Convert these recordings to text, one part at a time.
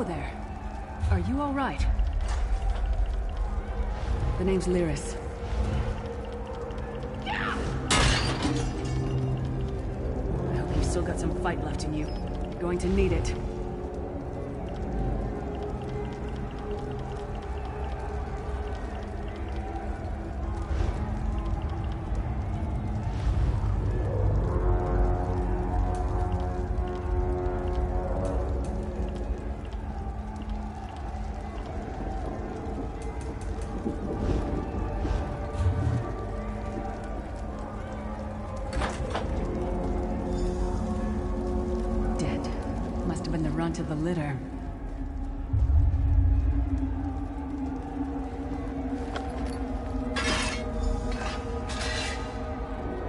there. Are you all right? The name's Lyris. I hope you've still got some fight left in you. You're going to need it. To the litter.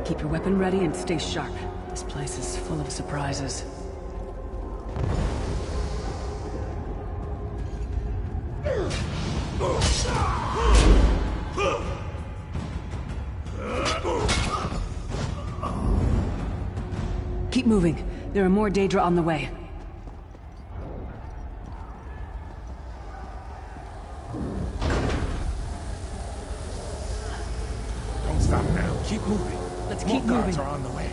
Keep your weapon ready and stay sharp. This place is full of surprises. Keep moving. There are more Daedra on the way. Keep moving. Let's More keep moving. guards are on the way.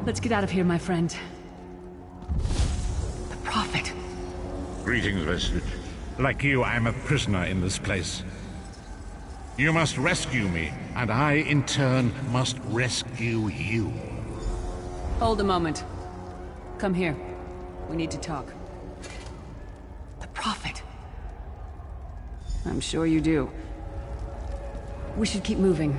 Let's get out of here, my friend. The Prophet. Greetings, Vestige. Like you, I am a prisoner in this place. You must rescue me, and I, in turn, must rescue you. Hold a moment. Come here. We need to talk. The Prophet. I'm sure you do. We should keep moving.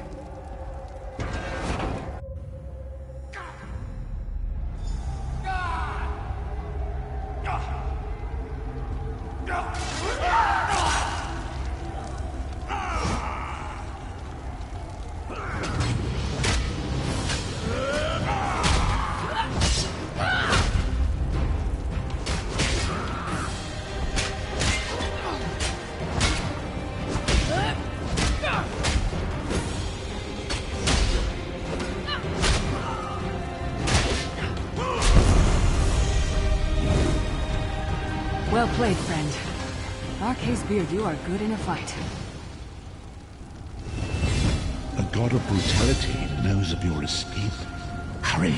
Well played, friend. Arcase Beard, you are good in a fight. A god of brutality knows of your escape. Hurry!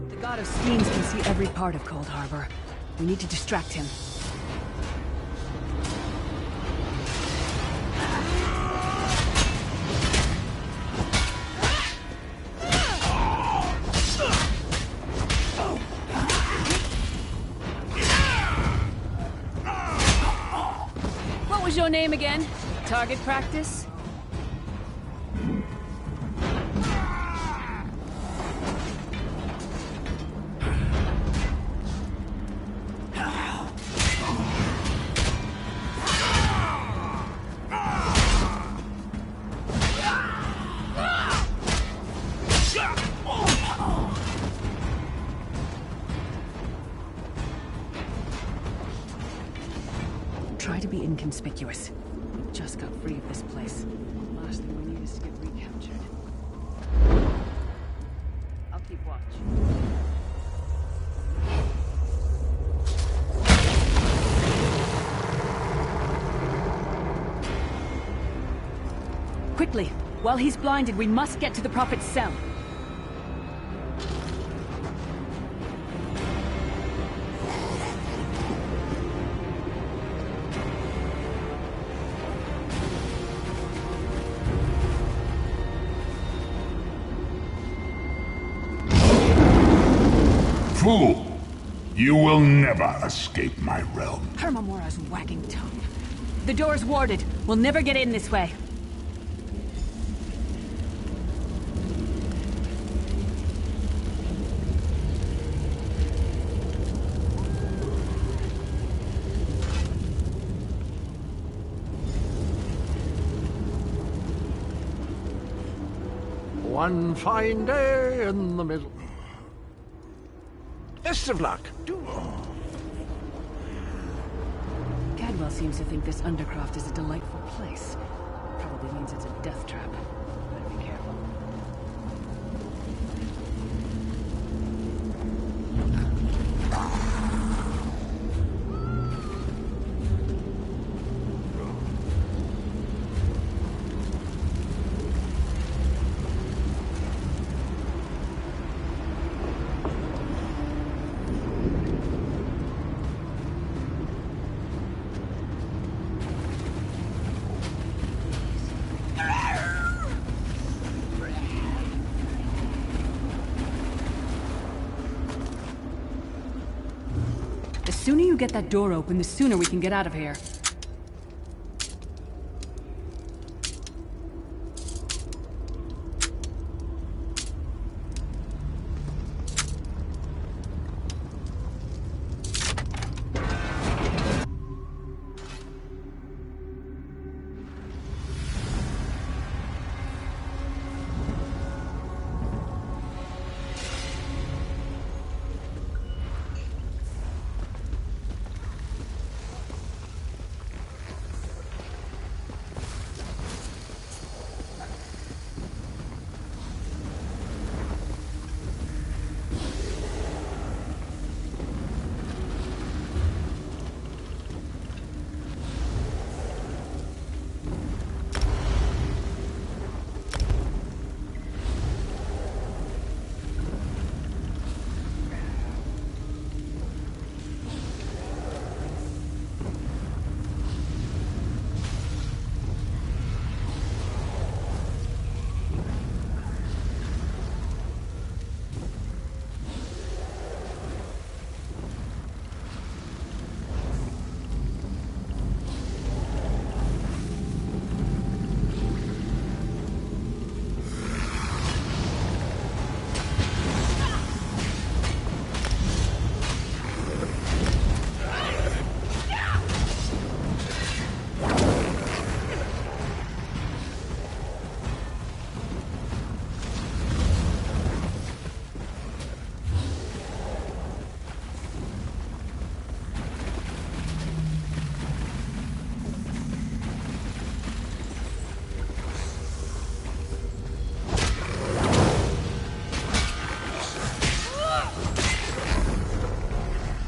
The god of schemes can see every part of Cold Harbor. We need to distract him. What was your name again? Target practice? Try to be inconspicuous. We just got free of this place. Last thing we need is to get recaptured. I'll keep watch. Quickly! While he's blinded, we must get to the Prophet's cell. fool! You will never escape my realm. Hermamora's wagging tongue. The door's warded. We'll never get in this way. One fine day in the middle. Best of luck. Cadwell seems to think this Undercroft is a delightful place. Probably means it's a death trap. Better be careful. The sooner you get that door open, the sooner we can get out of here.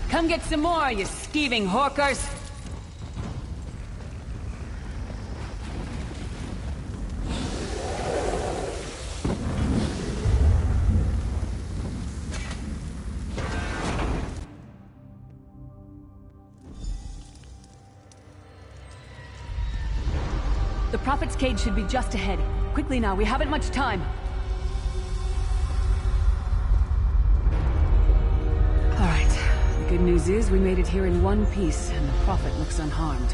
Come get some more, you skeeving hawkers! The Prophet's cage should be just ahead. Quickly now, we haven't much time. Good news is we made it here in one piece, and the Prophet looks unharmed.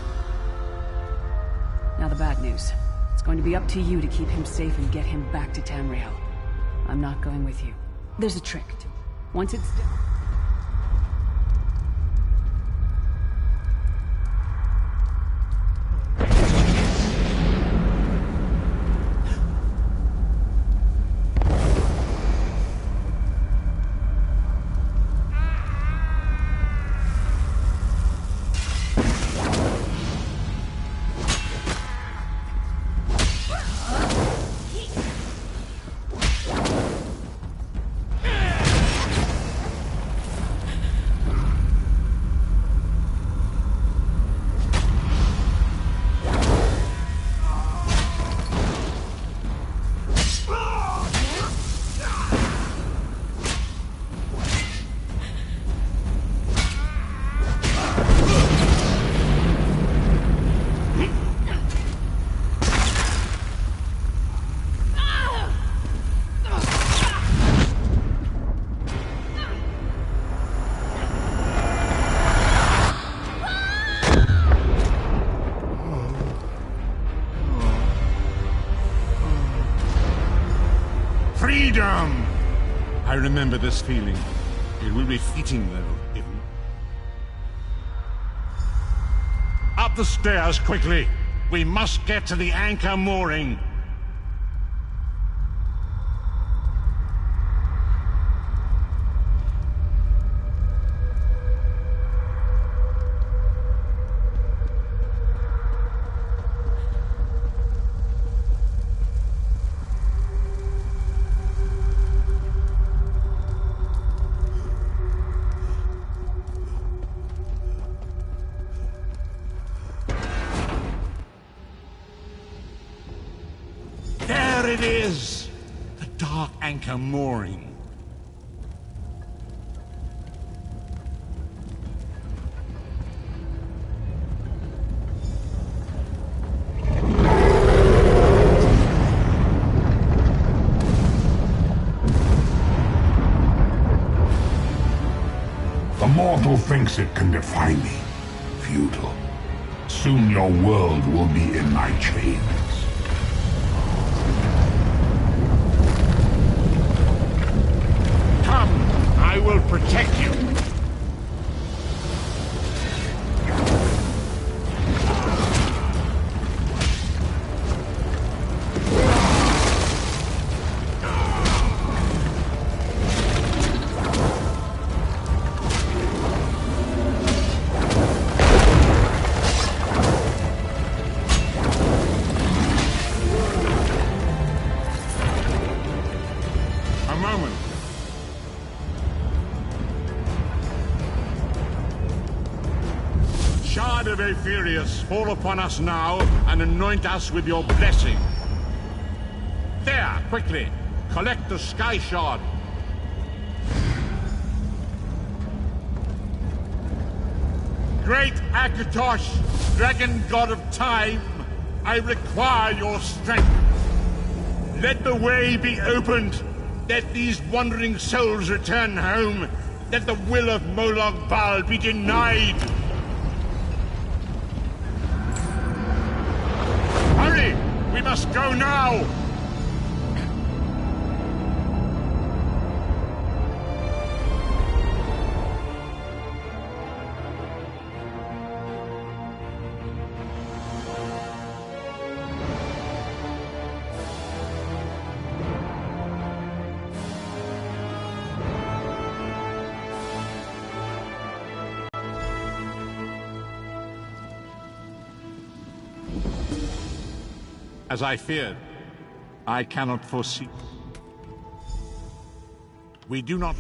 Now the bad news. It's going to be up to you to keep him safe and get him back to Tamriel. I'm not going with you. There's a trick. Once it's done... Freedom! I remember this feeling. It will be fleeting, though, if... Up the stairs, quickly! We must get to the anchor mooring! There it is! The dark anchor mooring. The mortal thinks it can defy me. Futile. Soon your world will be in my chains. I will protect you. A moment. Shard of Aetherius, fall upon us now and anoint us with your blessing. There, quickly, collect the Sky Shard. Great Akatosh, dragon god of time, I require your strength. Let the way be opened. Let these wandering souls return home. Let the will of Moloch Baal be denied. Hurry! We must go now! As I feared, I cannot foresee. We do not...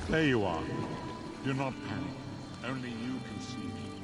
There you are. Do not panic. Only you can see me.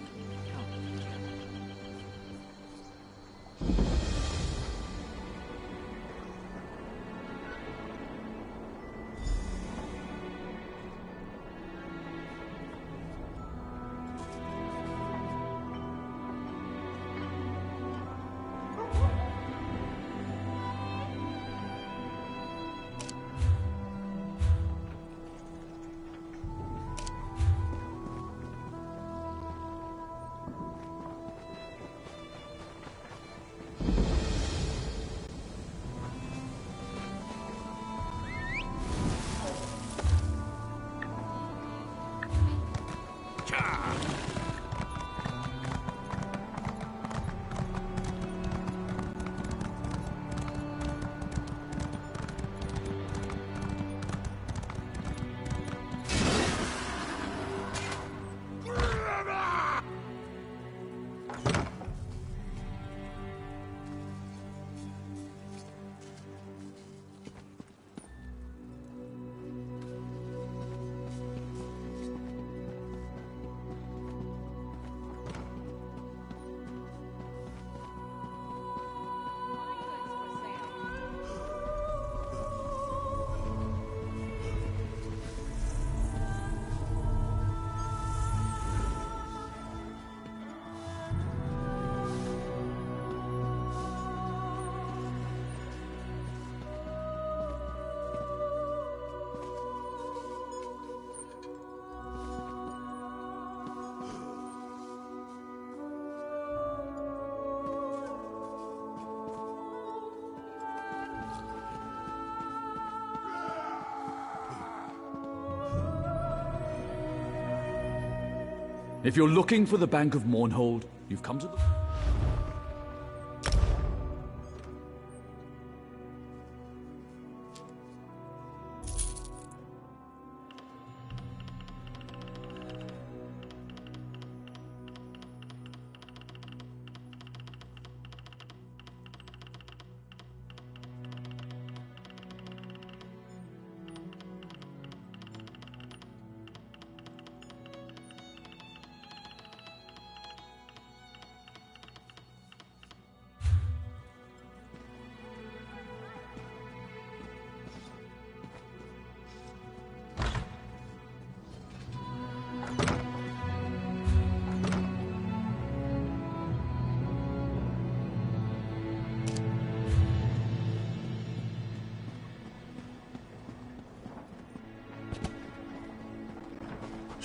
If you're looking for the Bank of Mournhold, you've come to the...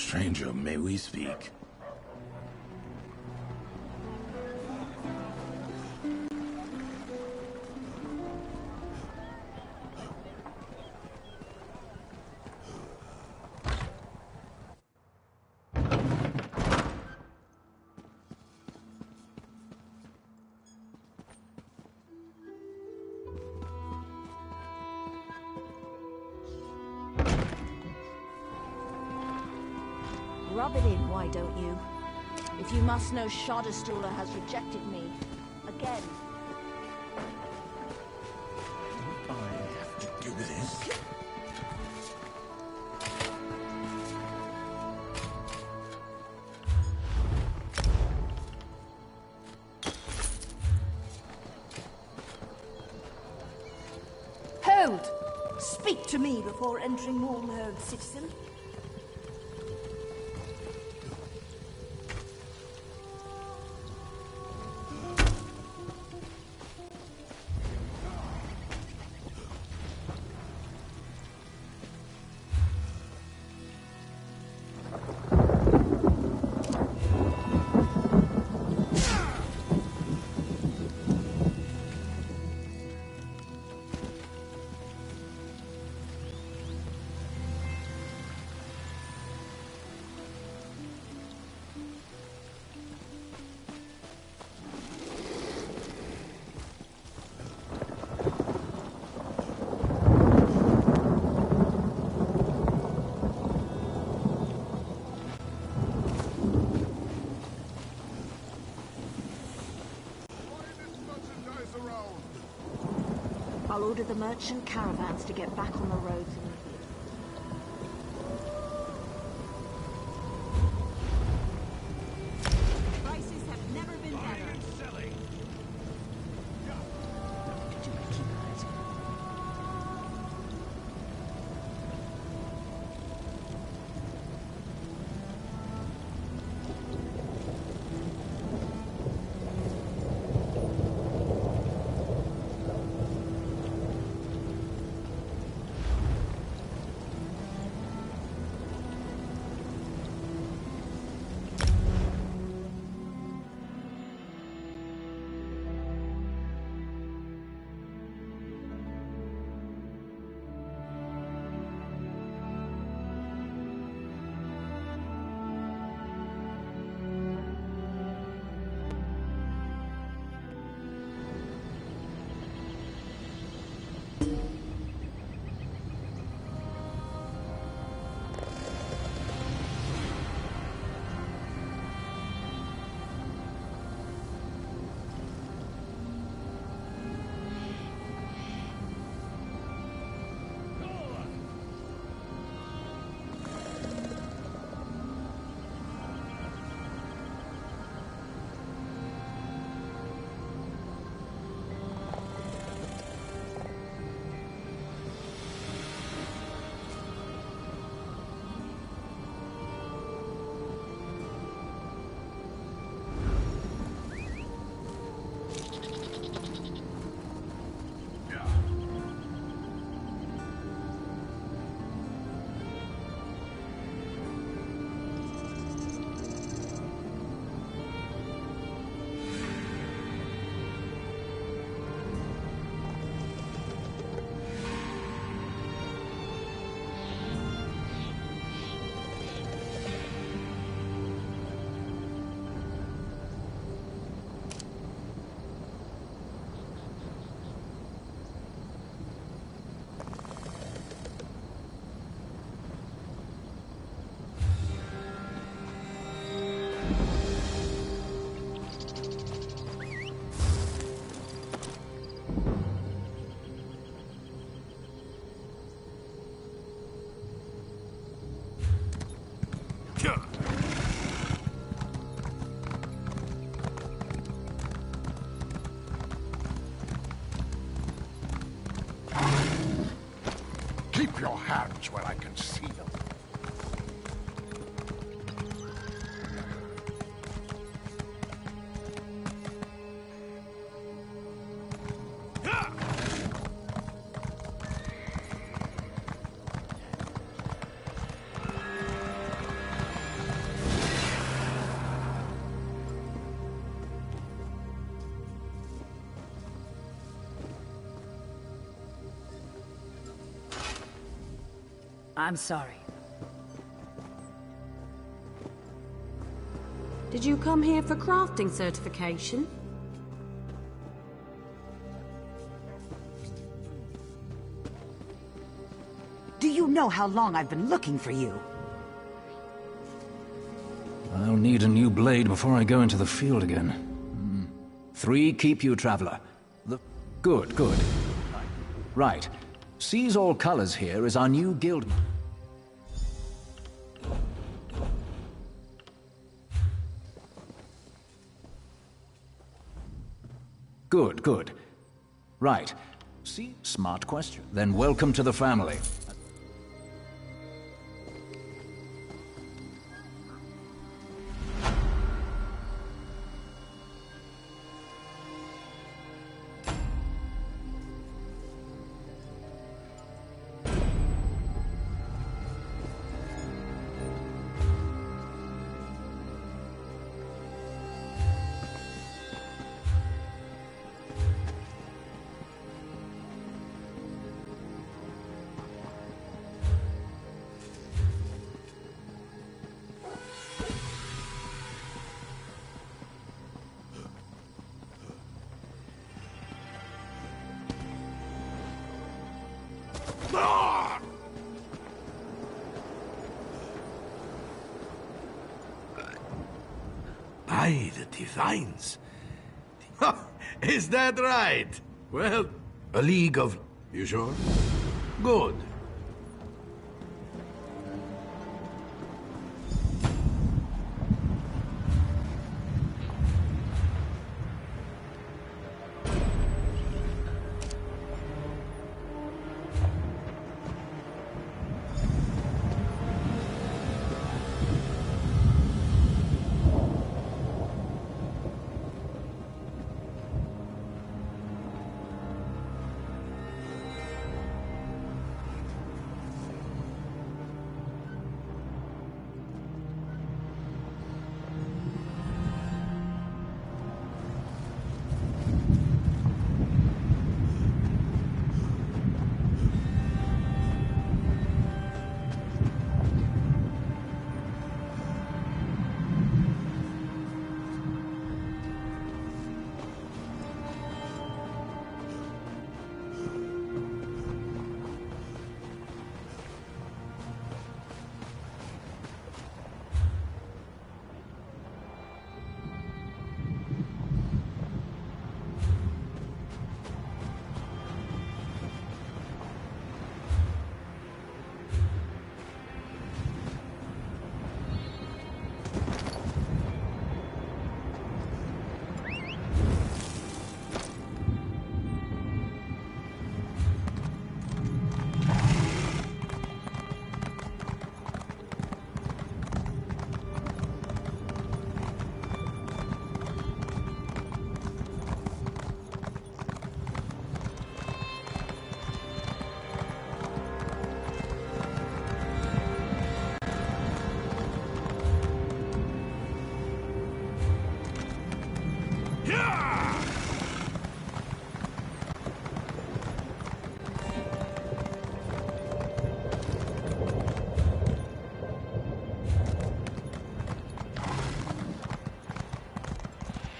Stranger, may we speak? Rub it in, why don't you? If you must know, Shadowstaller has rejected me. Again. I have to do this. Hold! Speak to me before entering Mournhold, citizen. I'll order the merchant caravans to get back on the roads immediately. Prices have never been better. Keep your hands where I can see them. I'm sorry. Did you come here for crafting certification? Do you know how long I've been looking for you? I'll need a new blade before I go into the field again. 3 keep you, traveler. Good, good. Right. Sees all colors here is our new guild. Good, good. Right. See, smart question. Then welcome to the family. By the divines. Is that right? Well, a league of... You sure? Good.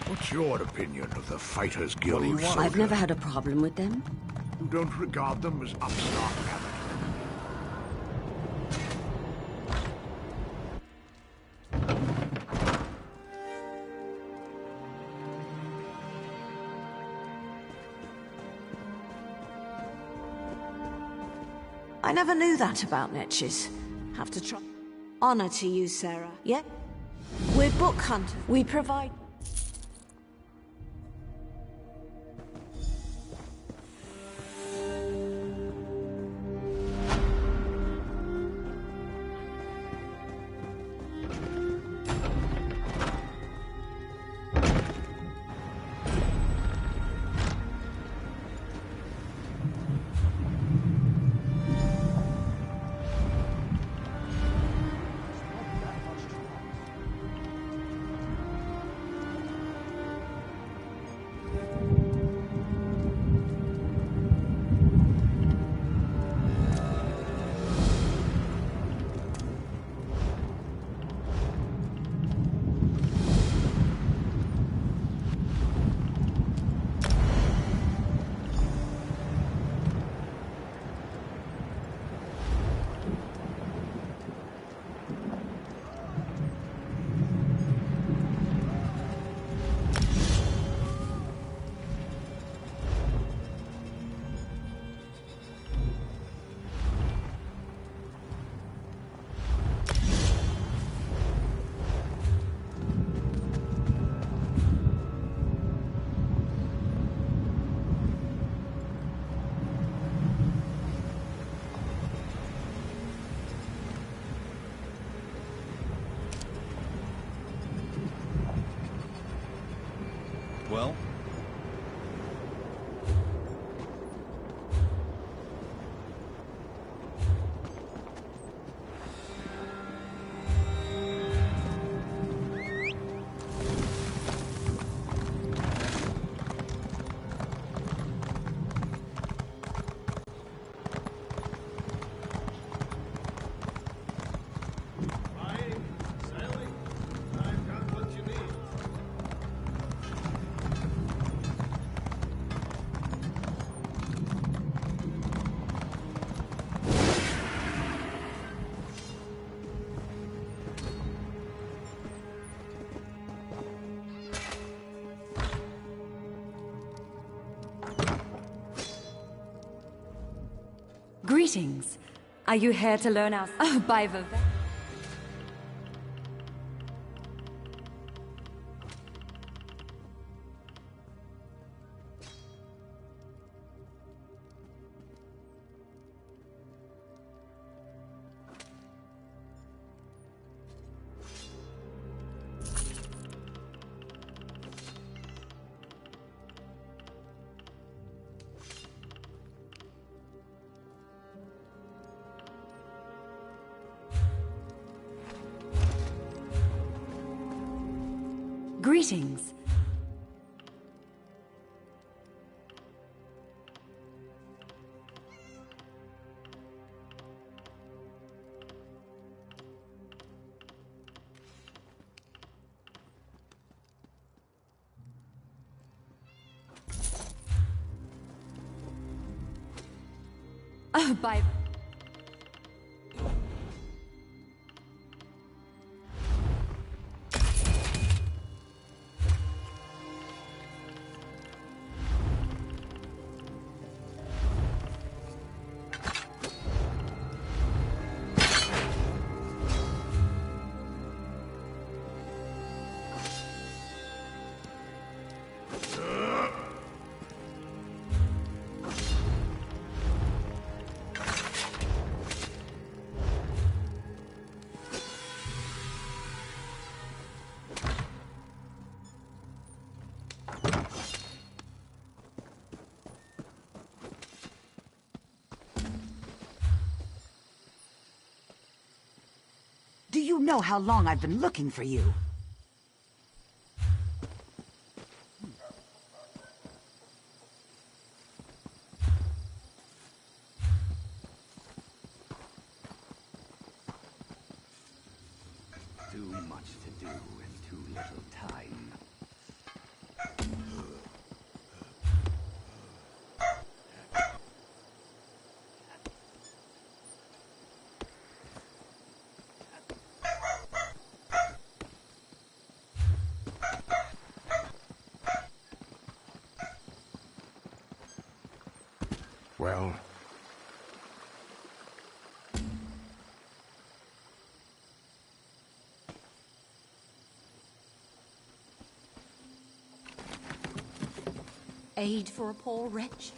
What's your opinion of the Fighters Guild? I've never had a problem with them. You don't regard them as upstart amateurs? I never knew that about niches. Have to try. Honor to you, Sarah. Yeah? We're book hunters. We provide... Well? Greetings. Are you here to learn our... by the... Greetings. By... Do you know how long I've been looking for you? Too much to do and too little time. Well? Aid for a poor wretch?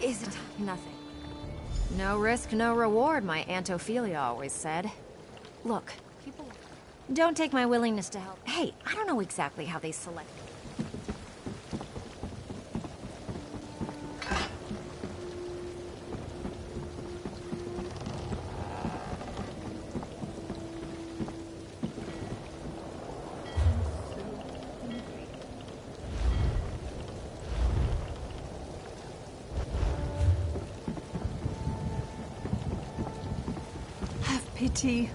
Is it nothing? No risk, no reward, my Aunt Ophelia always said. Look, people don't take my willingness to help. Hey, I don't know exactly how they select. you tea.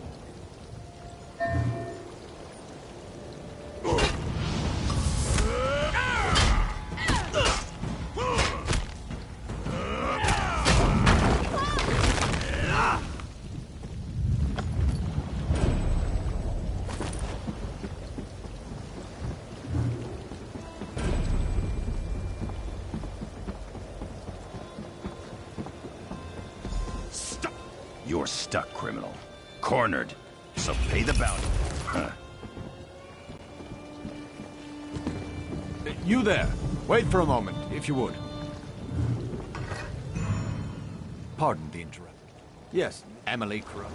You're stuck, criminal. Cornered. So pay the bounty. Huh. You there. Wait for a moment, if you would. Pardon the interruption. Yes, Emily Crow.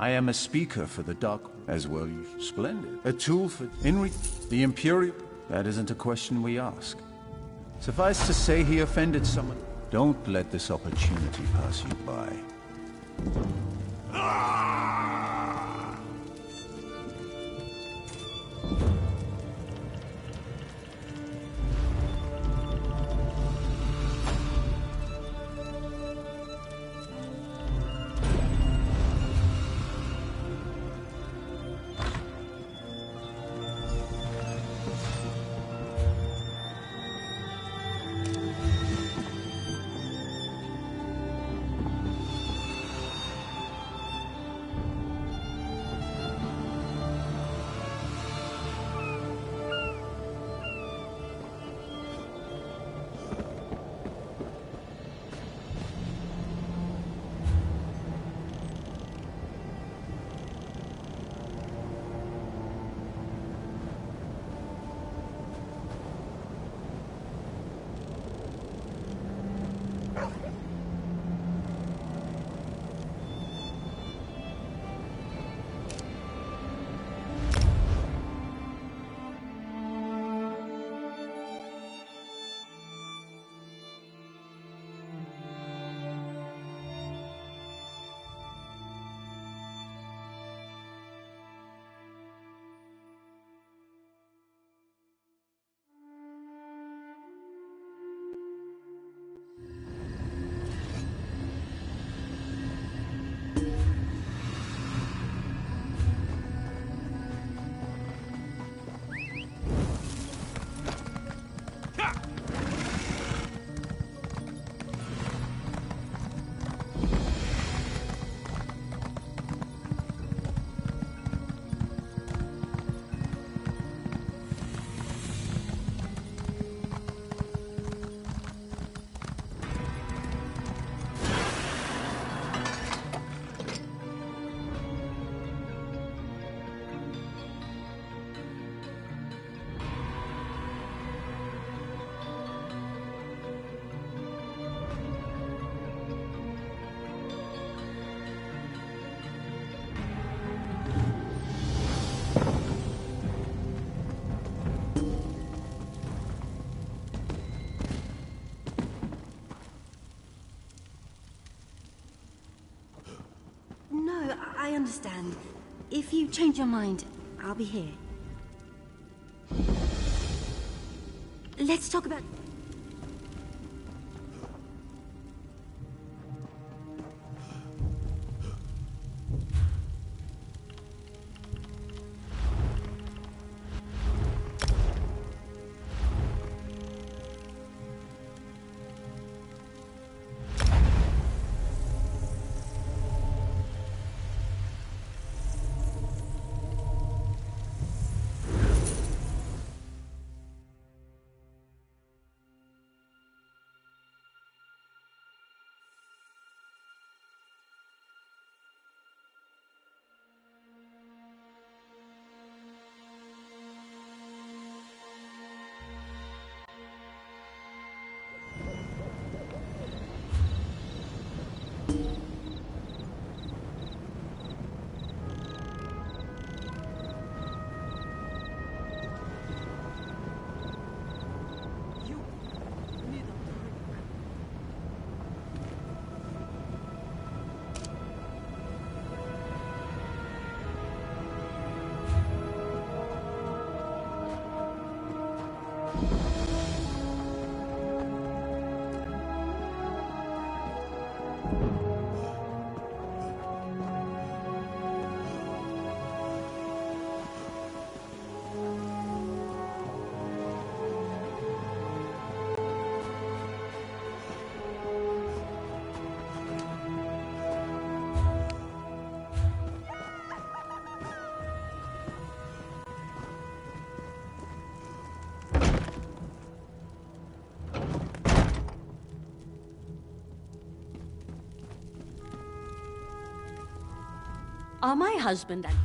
I am a speaker for the Dark as well. Splendid. A tool for the Imperial. That isn't a question we ask. Suffice to say, he offended someone. Don't let this opportunity pass you by. I understand. If you change your mind, I'll be here. Let's talk about... are my husband and...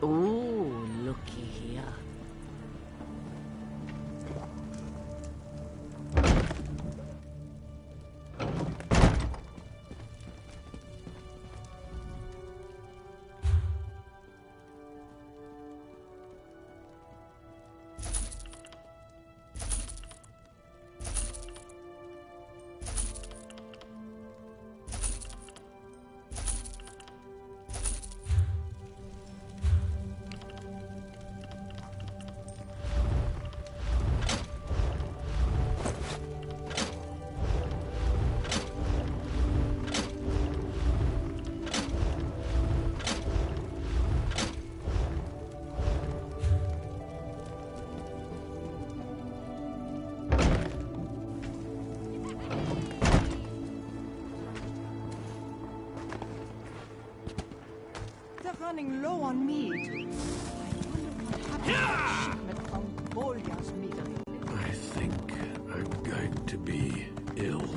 Oh, looky here. Running low on meat. I wonder what happened to the shipment from Volya's meadery. I think I'm going to be ill.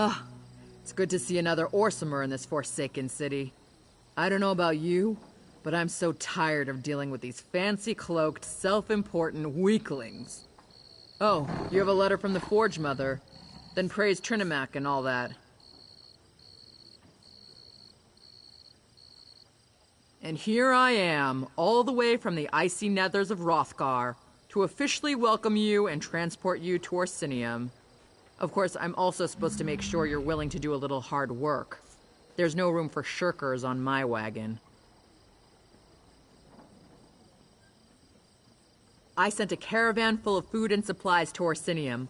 Ah, it's good to see another Orsimer in this forsaken city. I don't know about you, but I'm so tired of dealing with these fancy-cloaked, self-important weaklings. Oh, you have a letter from the Forge Mother. Then praise Trinimac and all that. And here I am, all the way from the icy nethers of Hrothgar, to officially welcome you and transport you to Orsinium. Of course, I'm also supposed to make sure you're willing to do a little hard work. There's no room for shirkers on my wagon. I sent a caravan full of food and supplies to Orsinium.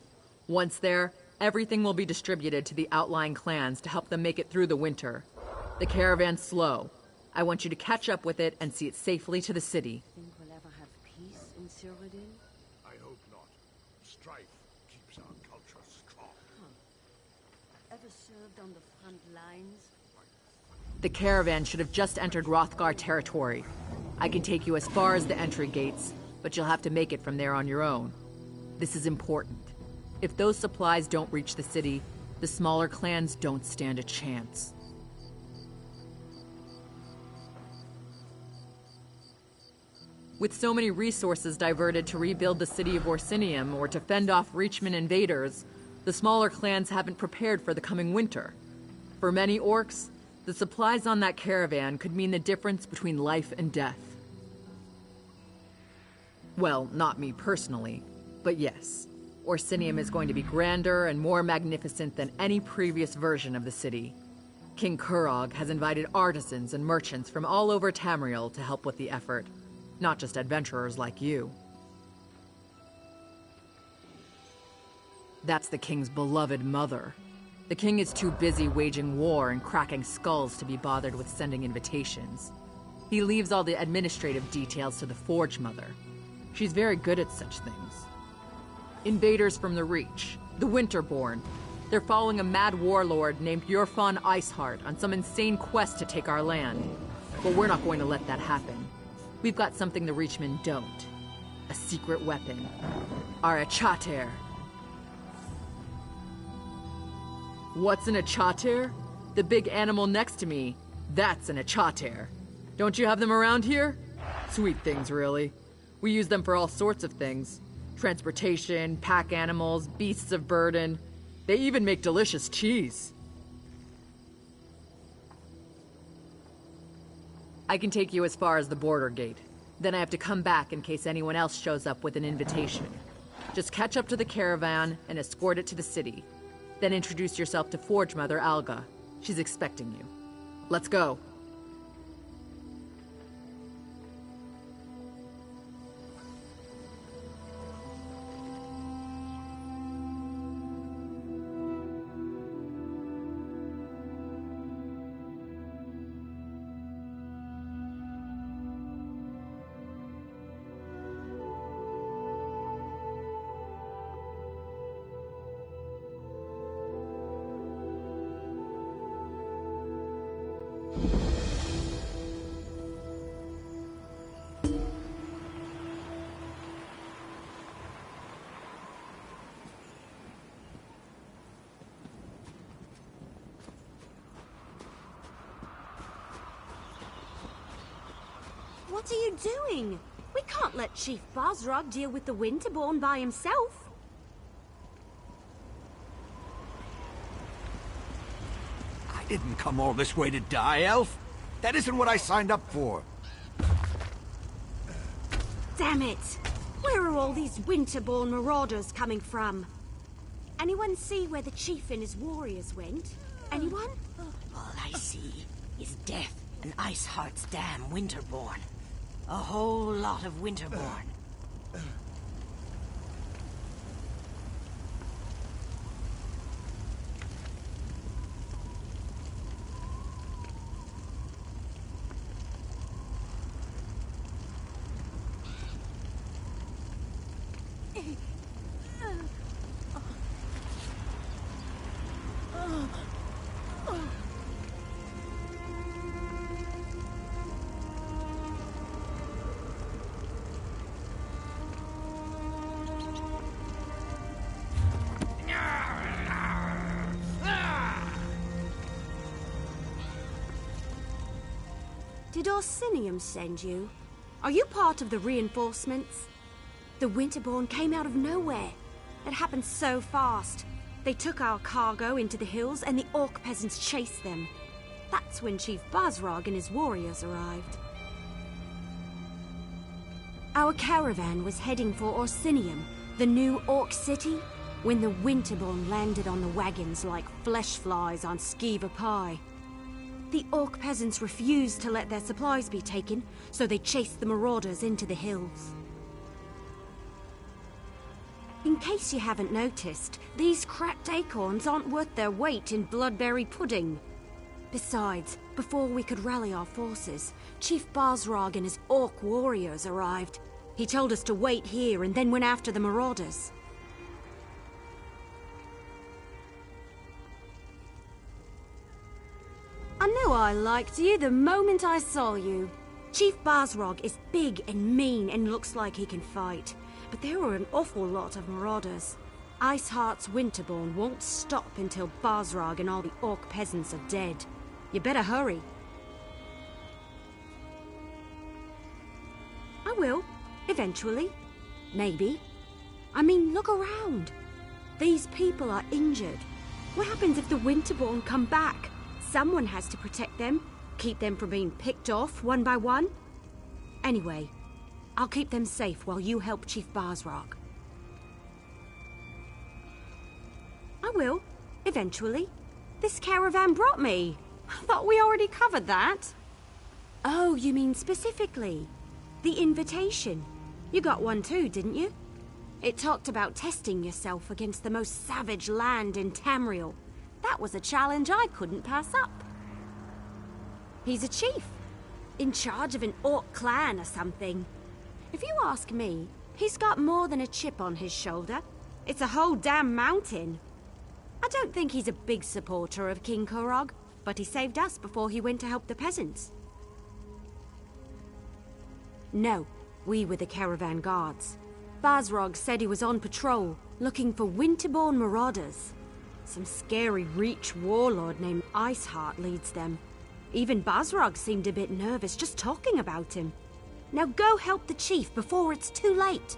Once there, everything will be distributed to the outlying clans to help them make it through the winter. The caravan's slow. I want you to catch up with it and see it safely to the city. Think we'll ever have peace in Cyrodiil? I hope not. Strife keeps our culture strong. Ever served on the front lines? The caravan should have just entered Hrothgar territory. I can take you as far as the entry gates, but you'll have to make it from there on your own. This is important. If those supplies don't reach the city, the smaller clans don't stand a chance. With so many resources diverted to rebuild the city of Orsinium or to fend off Reachman invaders, the smaller clans haven't prepared for the coming winter. For many orcs, the supplies on that caravan could mean the difference between life and death. Well, not me personally, but yes. Orsinium is going to be grander and more magnificent than any previous version of the city. King Kurog has invited artisans and merchants from all over Tamriel to help with the effort. Not just adventurers like you. That's the king's beloved mother. The king is too busy waging war and cracking skulls to be bothered with sending invitations. He leaves all the administrative details to the Forge Mother. She's very good at such things. Invaders from the Reach, the Winterborn. They're following a mad warlord named Yurfon Iceheart on some insane quest to take our land. But we're not going to let that happen. We've got something the Reachmen don't. A secret weapon. Our Achater. What's an Achater? The big animal next to me. That's an Achater. Don't you have them around here? Sweet things, really. We use them for all sorts of things. Transportation, pack animals, beasts of burden. They even make delicious cheese. I can take you as far as the border gate. Then I have to come back in case anyone else shows up with an invitation. Just catch up to the caravan and escort it to the city. Then introduce yourself to Forge Mother Alga. She's expecting you. Let's go. What are you doing? We can't let Chief Bosrog deal with the Winterborn by himself. I didn't come all this way to die, Elf. That isn't what I signed up for. Damn it! Where are all these Winterborn marauders coming from? Anyone see where the chief and his warriors went? Anyone? All I see is death and Iceheart's damn Winterborn. A whole lot of Winterborn. Orsinium send you? Are you part of the reinforcements? The Winterborn came out of nowhere. It happened so fast. They took our cargo into the hills and the Orc peasants chased them. That's when Chief Basrog and his warriors arrived. Our caravan was heading for Orsinium, the new Orc city, when the Winterborn landed on the wagons like flesh flies on skeever pie. The Orc peasants refused to let their supplies be taken, so they chased the marauders into the hills. In case you haven't noticed, these cracked acorns aren't worth their weight in bloodberry pudding. Besides, before we could rally our forces, Chief Basrog and his Orc warriors arrived. He told us to wait here and then went after the marauders. I knew I liked you the moment I saw you. Chief Basrog is big and mean and looks like he can fight. But there were an awful lot of marauders. Iceheart's Winterborn won't stop until Basrog and all the Orc peasants are dead. You better hurry. I will. Eventually. Maybe. I mean, look around. These people are injured. What happens if the Winterborn come back? Someone has to protect them, keep them from being picked off one by one. Anyway, I'll keep them safe while you help Chief Basrog. I will, eventually. This caravan brought me. I thought we already covered that. Oh, you mean specifically? The invitation. You got one too, didn't you? It talked about testing yourself against the most savage land in Tamriel. That was a challenge I couldn't pass up. He's a chief, in charge of an Orc clan or something. If you ask me, he's got more than a chip on his shoulder. It's a whole damn mountain. I don't think he's a big supporter of King Korog, but he saved us before he went to help the peasants. No, we were the caravan guards. Basrog said he was on patrol, looking for Winterborn marauders. Some scary Reach warlord named Iceheart leads them. Even Basrog seemed a bit nervous just talking about him. Now go help the chief before it's too late.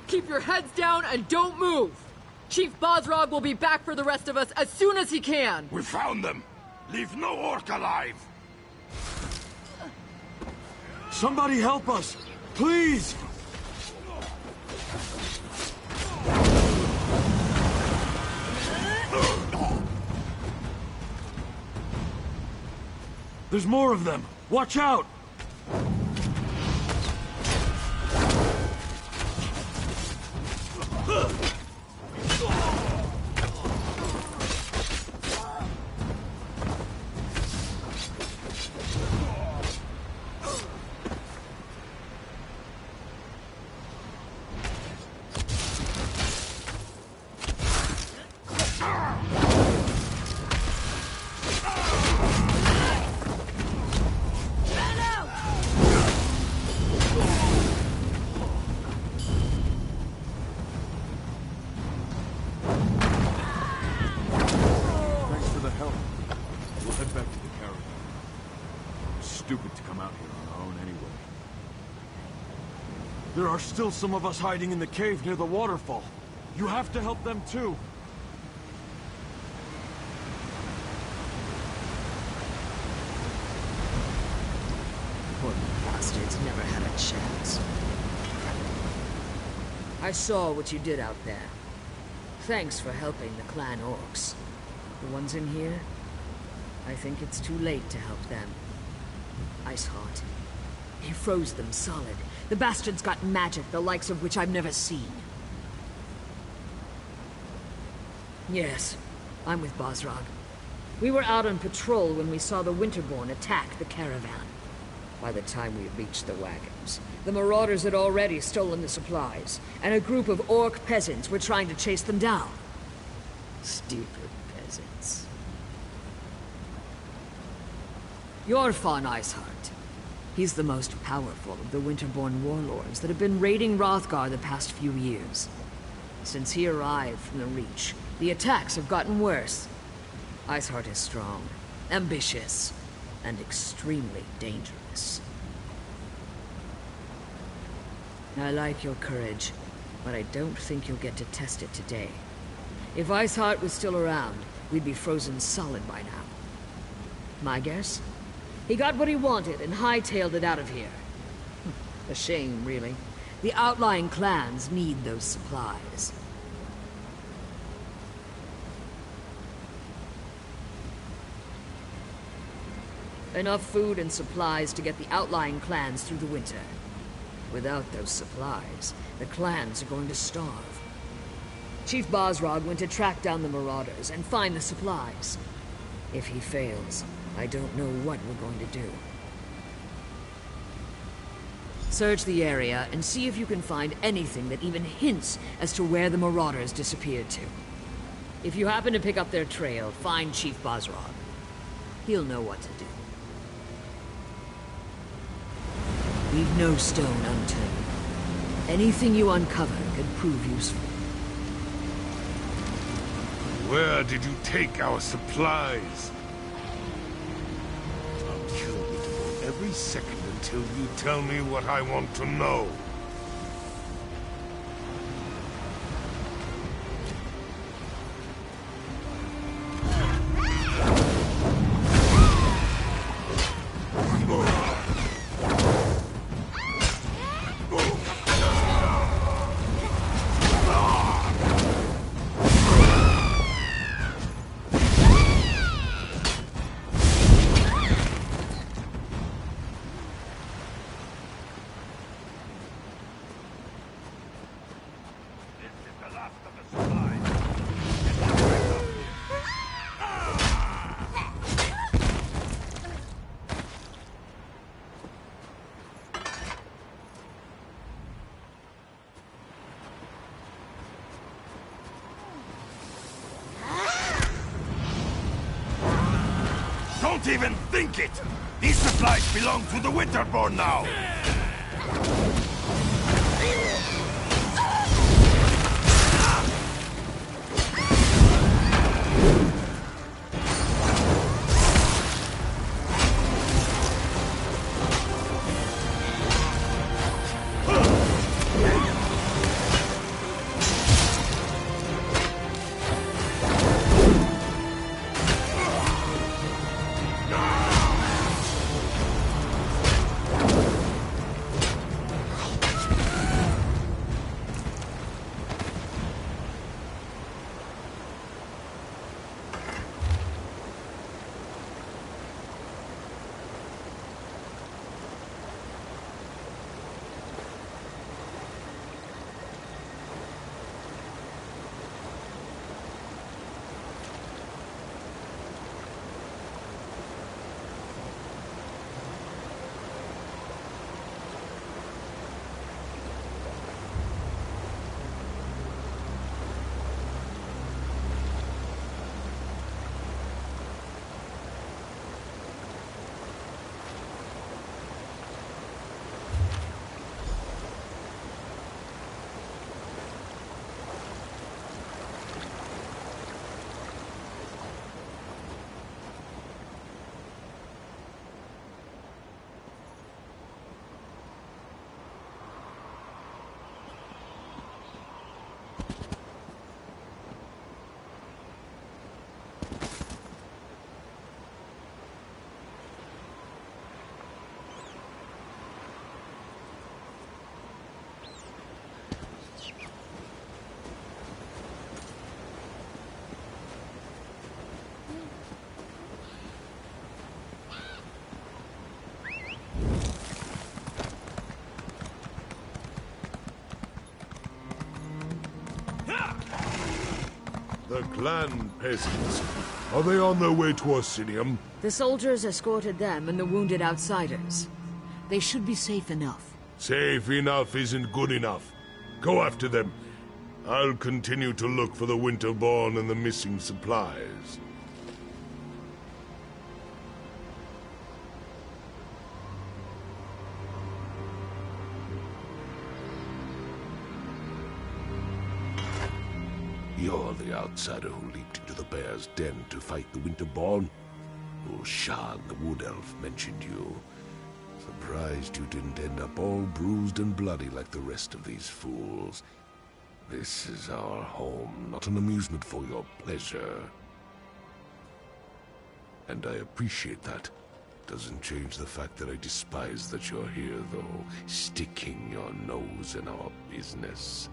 Keep your heads down and don't move! Chief Basrog will be back for the rest of us as soon as he can! We found them! Leave no Orc alive! Somebody help us! Please! There's more of them! Watch out! help. We'll head back to the caravan. Stupid to come out here on our own anyway. There are still some of us hiding in the cave near the waterfall. You have to help them too. Poor bastards never had a chance. I saw what you did out there. Thanks for helping the clan orcs. The ones in here, I think it's too late to help them. Iceheart. He froze them solid. The bastards got magic, the likes of which I've never seen. Yes, I'm with Bosrog. We were out on patrol when we saw the Winterborn attack the caravan. By the time we reached the wagons, the marauders had already stolen the supplies, and a group of orc peasants were trying to chase them down. Stupid peasants. You're Fawn Iceheart. He's the most powerful of the Winterborn warlords that have been raiding Hrothgar the past few years. Since he arrived from the Reach, the attacks have gotten worse. Iceheart is strong, ambitious, and extremely dangerous. I like your courage, but I don't think you'll get to test it today. If Iceheart was still around, we'd be frozen solid by now. My guess? He got what he wanted and hightailed it out of here. A shame, really. The outlying clans need those supplies. Enough food and supplies to get the outlying clans through the winter. Without those supplies, the clans are going to starve. Chief Bosrog went to track down the marauders and find the supplies. If he fails, I don't know what we're going to do. Search the area and see if you can find anything that even hints as to where the marauders disappeared to. If you happen to pick up their trail, find Chief Bosrog. He'll know what to do. Leave no stone unturned. Anything you uncover could prove useful. Where did you take our supplies? I'll kill you every second until you tell me what I want to know. Don't even think it! These supplies belong to the Winterborn now! The clan peasants. Are they on their way to Orsinium? The soldiers escorted them and the wounded outsiders. They should be safe enough. Safe enough isn't good enough. Go after them. I'll continue to look for the Winterborn and the missing supplies. You're the outsider who leaped into the bear's den to fight the Winterborn? Shan, the Wood Elf, mentioned you. Surprised you didn't end up all bruised and bloody like the rest of these fools. This is our home, not an amusement for your pleasure. And I appreciate that. Doesn't change the fact that I despise that you're here, though, sticking your nose in our business.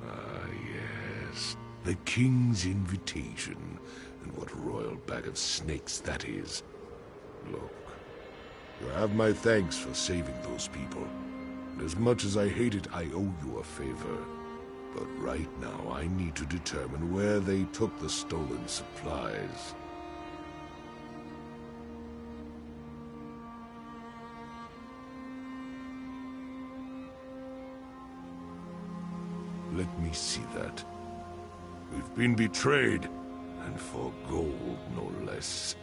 Ah, yes. The King's invitation. And what royal bag of snakes that is. Look, you have my thanks for saving those people. And as much as I hate it, I owe you a favor. But right now, I need to determine where they took the stolen supplies. Let me see that. We've been betrayed, and for gold, no less.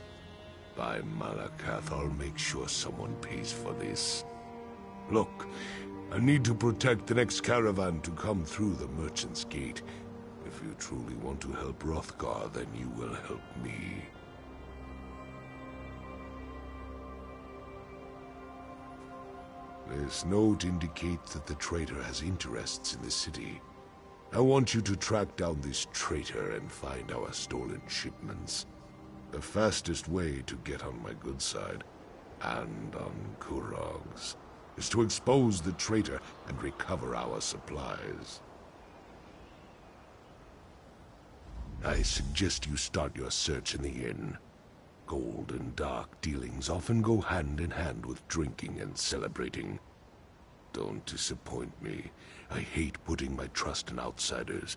By Malakath, I'll make sure someone pays for this. Look, I need to protect the next caravan to come through the Merchant's Gate. If you truly want to help Hrothgar, then you will help me. This note indicates that the traitor has interests in the city. I want you to track down this traitor and find our stolen shipments. The fastest way to get on my good side, and on Kurog's, is to expose the traitor and recover our supplies. I suggest you start your search in the inn. Gold and dark dealings often go hand in hand with drinking and celebrating. Don't disappoint me. I hate putting my trust in outsiders.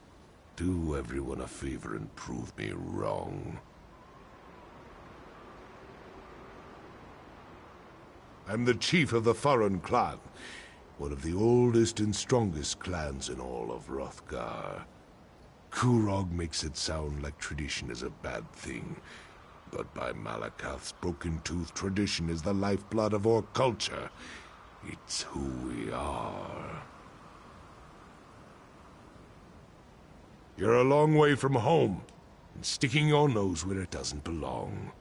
Do everyone a favor and prove me wrong. I'm the chief of the Furren clan, one of the oldest and strongest clans in all of Hrothgar. Kurog makes it sound like tradition is a bad thing, but by Malakath's broken tooth, tradition is the lifeblood of our culture. It's who we are. You're a long way from home, and sticking your nose where it doesn't belong.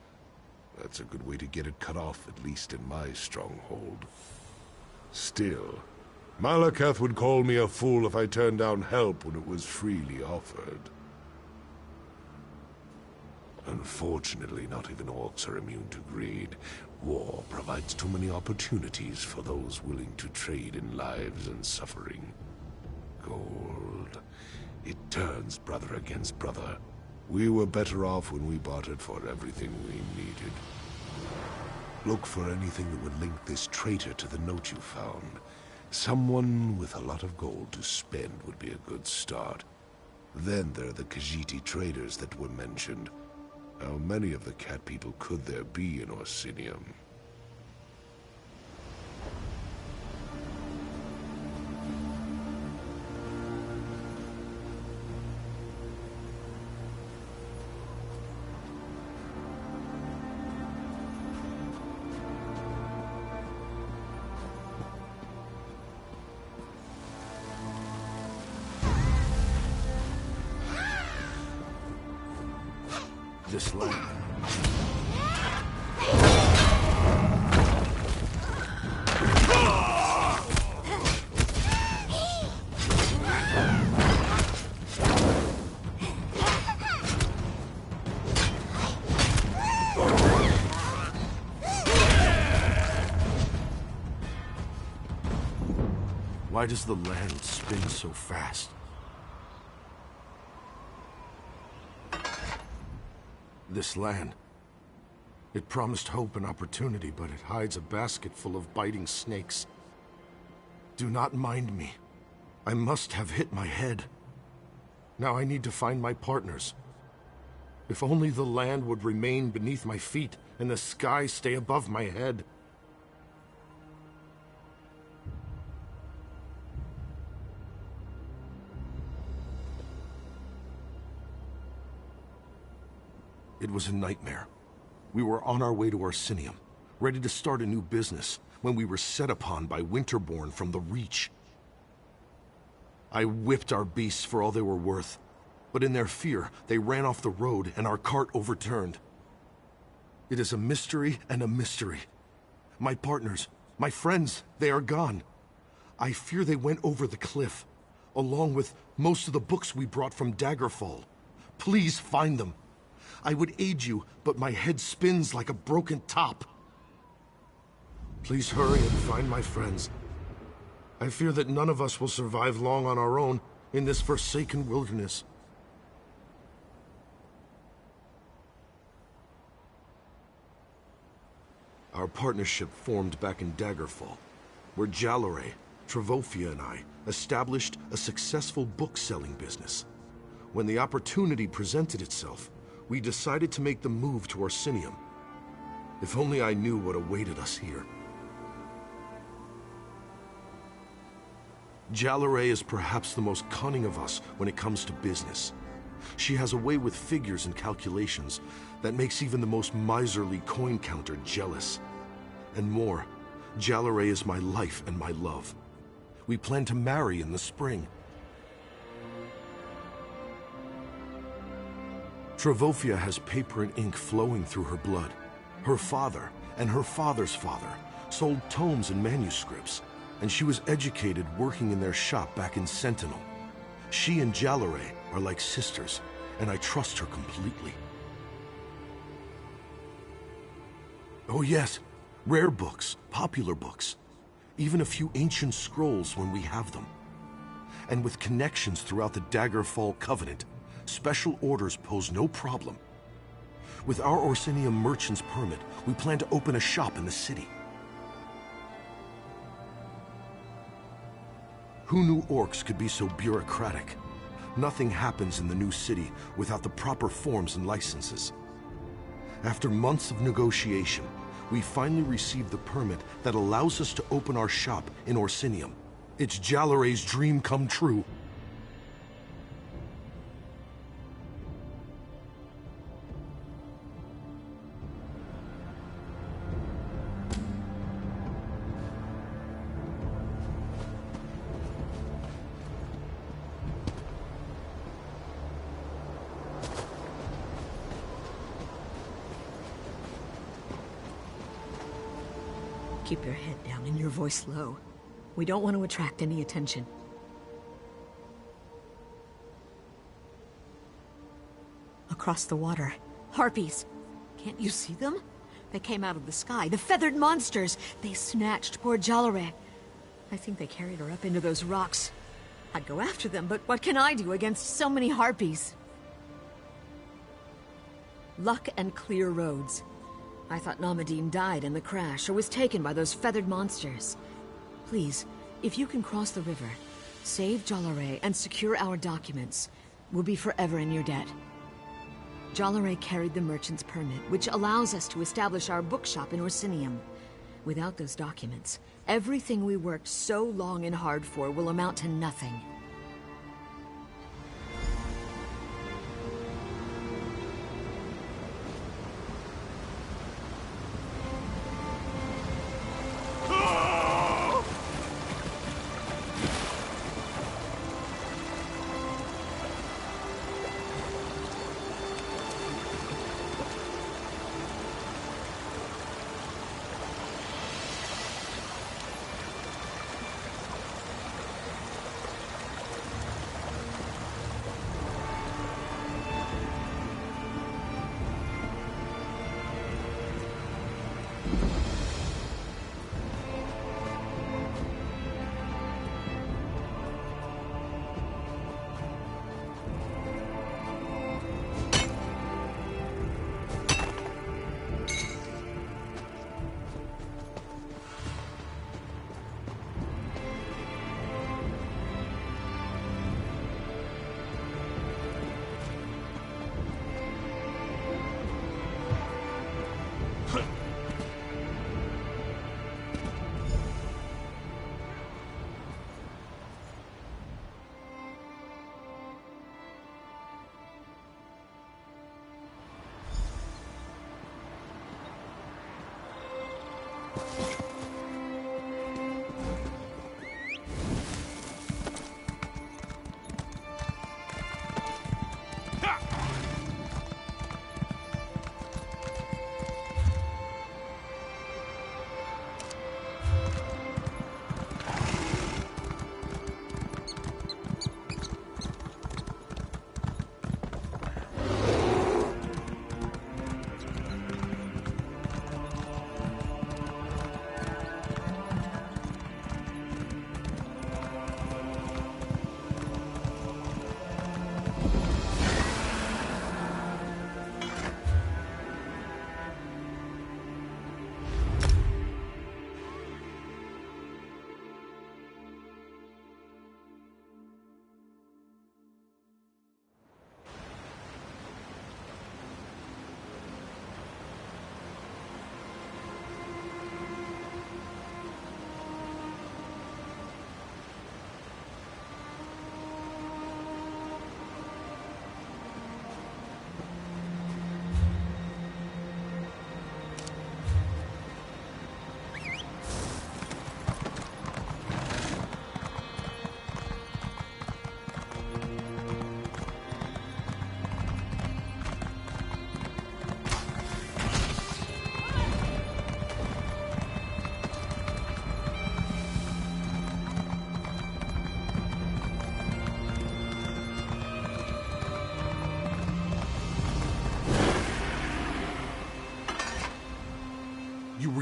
That's a good way to get it cut off, at least in my stronghold. Still, Malakath would call me a fool if I turned down help when it was freely offered. Unfortunately, not even orcs are immune to greed. War provides too many opportunities for those willing to trade in lives and suffering. Gold. It turns brother against brother. We were better off when we bartered for everything we needed. Look for anything that would link this traitor to the note you found. Someone with a lot of gold to spend would be a good start. Then there are the Khajiit traders that were mentioned. How many of the cat people could there be in Orsinium? This land. Why does the land spin so fast? This land. It promised hope and opportunity, but it hides a basket full of biting snakes. Do not mind me. I must have hit my head. Now I need to find my partners. If only the land would remain beneath my feet and the sky stay above my head. It was a nightmare. We were on our way to Orsinium, ready to start a new business, when we were set upon by Winterborn from the Reach. I whipped our beasts for all they were worth, but in their fear, they ran off the road and our cart overturned. It is a mystery and a mystery. My partners, my friends, they are gone. I fear they went over the cliff, along with most of the books we brought from Daggerfall. Please find them. I would aid you, but my head spins like a broken top. Please hurry and find my friends. I fear that none of us will survive long on our own in this forsaken wilderness. Our partnership formed back in Daggerfall, where Jalare, Travofia, and I established a successful book-selling business. When the opportunity presented itself, we decided to make the move to Orsinium. If only I knew what awaited us here. Jalare is perhaps the most cunning of us when it comes to business. She has a way with figures and calculations that makes even the most miserly coin counter jealous. And more, Jalare is my life and my love. We plan to marry in the spring. Travofia has paper and ink flowing through her blood. Her father and her father's father sold tomes and manuscripts, and she was educated working in their shop back in Sentinel. She and Jalare are like sisters, and I trust her completely. Oh yes, rare books, popular books, even a few ancient scrolls when we have them. And with connections throughout the Daggerfall Covenant, special orders pose no problem. With our Orsinium merchant's permit, we plan to open a shop in the city. Who knew orcs could be so bureaucratic? Nothing happens in the new city without the proper forms and licenses. After months of negotiation, we finally received the permit that allows us to open our shop in Orsinium. It's Jalare's dream come true. Keep your head down and your voice low. We don't want to attract any attention. Across the water. Harpies. Can't you see them? They came out of the sky. The feathered monsters. They snatched poor Jalare. I think they carried her up into those rocks. I'd go after them, but what can I do against so many harpies? Luck and clear roads. I thought Namadine died in the crash or was taken by those feathered monsters. Please, if you can cross the river, save Jalare and secure our documents, we'll be forever in your debt. Jalare carried the merchant's permit, which allows us to establish our bookshop in Orsinium. Without those documents, everything we worked so long and hard for will amount to nothing.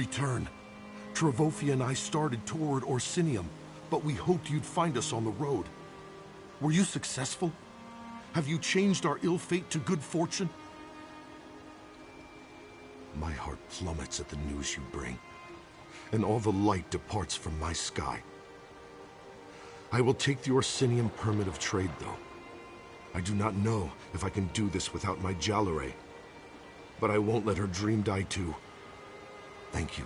return. Travaufia and I started toward Orsinium, but we hoped you'd find us on the road. Were you successful? Have you changed our ill fate to good fortune? My heart plummets at the news you bring, and all the light departs from my sky. I will take the Orsinium permit of trade, though. I do not know if I can do this without my Jalare, but I won't let her dream die too. Thank you.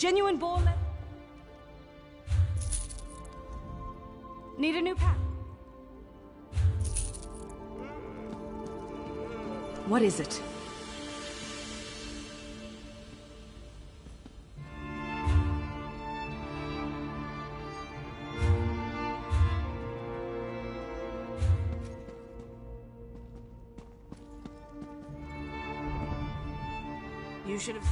Genuine ball. Need a new pack. What is it? You should have...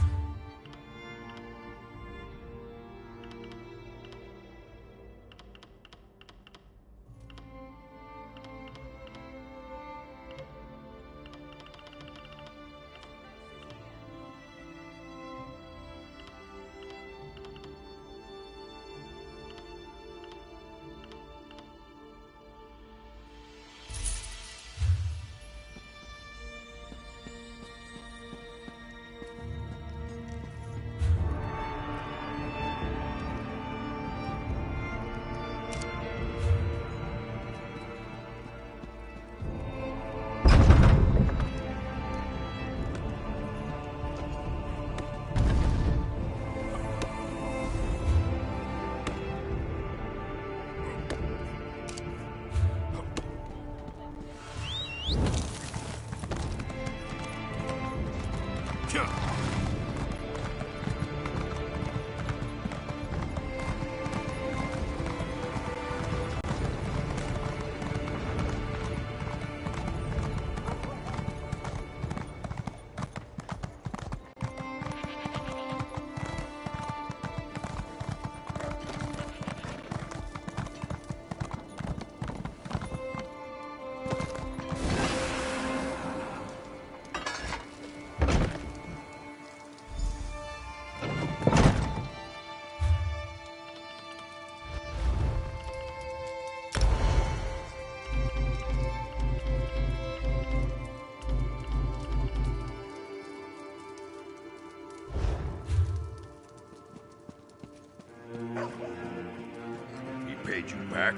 paid you back,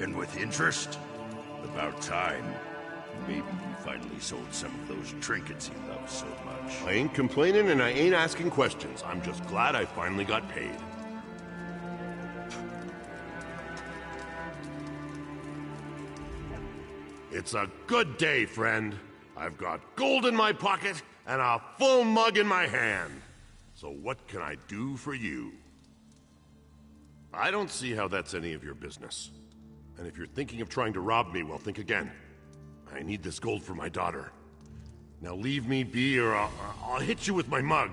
and with interest. About time. Maybe you finally sold some of those trinkets he loves so much. I ain't complaining and I ain't asking questions. I'm just glad I finally got paid. It's a good day, friend. I've got gold in my pocket and a full mug in my hand. So what can I do for you? I don't see how that's any of your business. And if you're thinking of trying to rob me, well, think again. I need this gold for my daughter. Now leave me be or I'll hit you with my mug.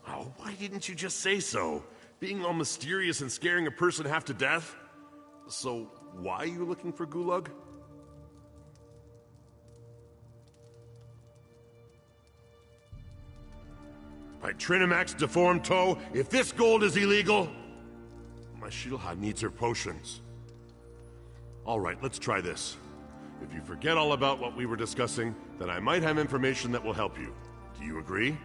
Oh, why didn't you just say so? Being all mysterious and scaring a person half to death? So, why are you looking for Gulag? By Trinimax deformed toe, if this gold is illegal, my Shilha needs her potions. Alright, let's try this. If you forget all about what we were discussing, then I might have information that will help you. Do you agree?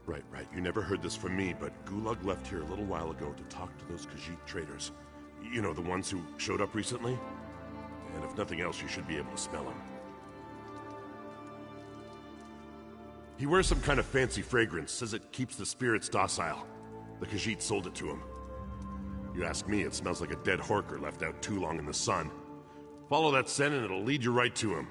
Right. You never heard this from me, but Gulag left here a little while ago to talk to those Khajiit traders. You know, the ones who showed up recently? And if nothing else, you should be able to smell them. He wears some kind of fancy fragrance, says it keeps the spirits docile. The Khajiit sold it to him. You ask me, it smells like a dead horker left out too long in the sun. Follow that scent and it'll lead you right to him.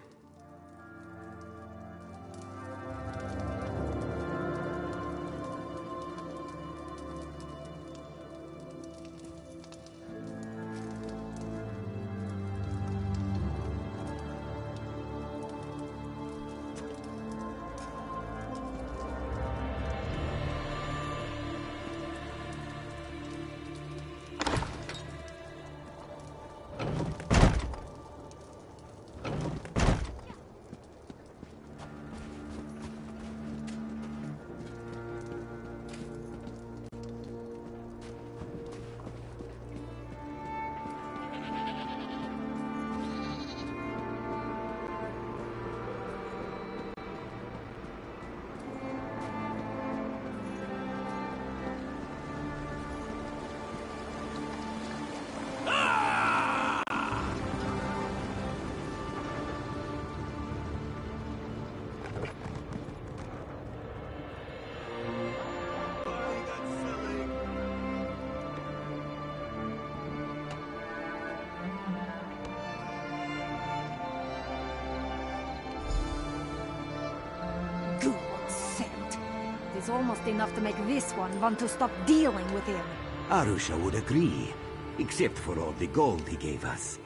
Is almost enough to make this one want to stop dealing with him. Arusha would agree, except for all the gold he gave us.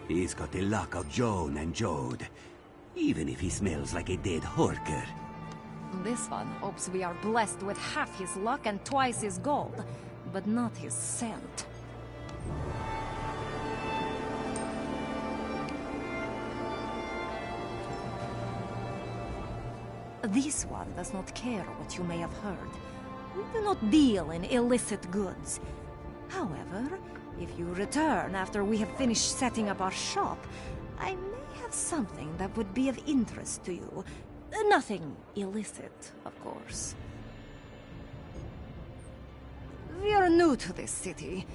He's got the luck of Joan and Jode, even if he smells like a dead horker. This one hopes we are blessed with half his luck and twice his gold, but not his scent. This one does not care what you may have heard. We do not deal in illicit goods. However, if you return after we have finished setting up our shop, I may have something that would be of interest to you. Nothing illicit, of course. We are new to this city.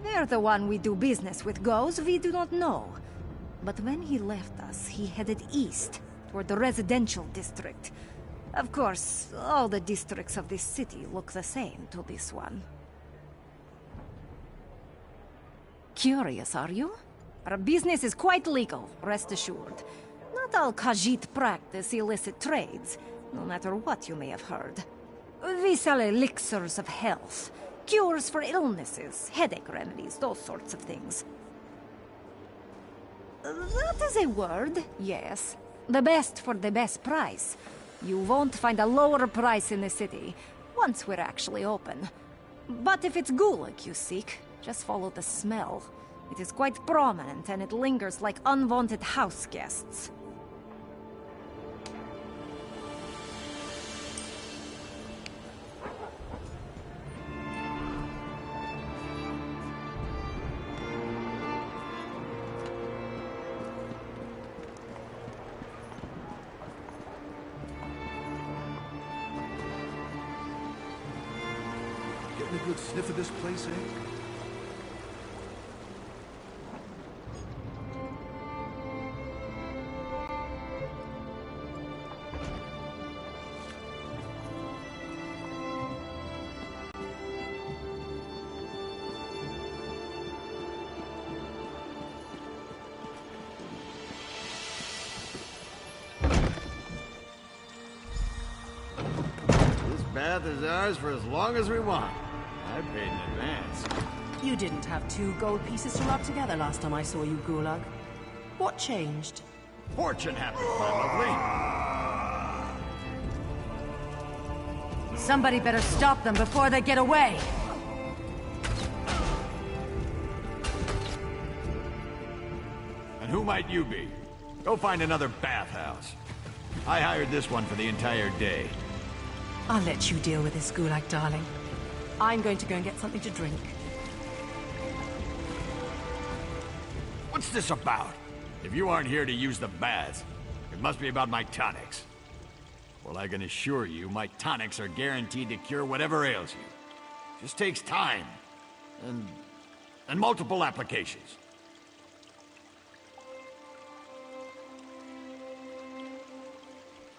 Where the one we do business with goes, we do not know. But when he left us, he headed east, toward the residential district. Of course, all the districts of this city look the same to this one. Curious, are you? Our business is quite legal, rest assured. Not all Khajiit practice illicit trades, no matter what you may have heard. We sell elixirs of health, cures for illnesses, headache remedies, those sorts of things. That is a word, yes. The best for the best price. You won't find a lower price in the city, once we're actually open. But if it's Gulag you seek, just follow the smell. It is quite prominent and it lingers like unwanted house guests. good sniff of this place, eh? Bath is ours for as long as we want. I paid in advance. You didn't have 2 gold pieces to rub together last time I saw you, Gulag. What changed? Fortune happened, my lovely. Somebody better stop them before they get away! And who might you be? Go find another bathhouse. I hired this one for the entire day. I'll let you deal with this, Gulag, darling. I'm going to go and get something to drink. What's this about? If you aren't here to use the baths, it must be about my tonics. Well, I can assure you, my tonics are guaranteed to cure whatever ails you. Just takes time. And multiple applications.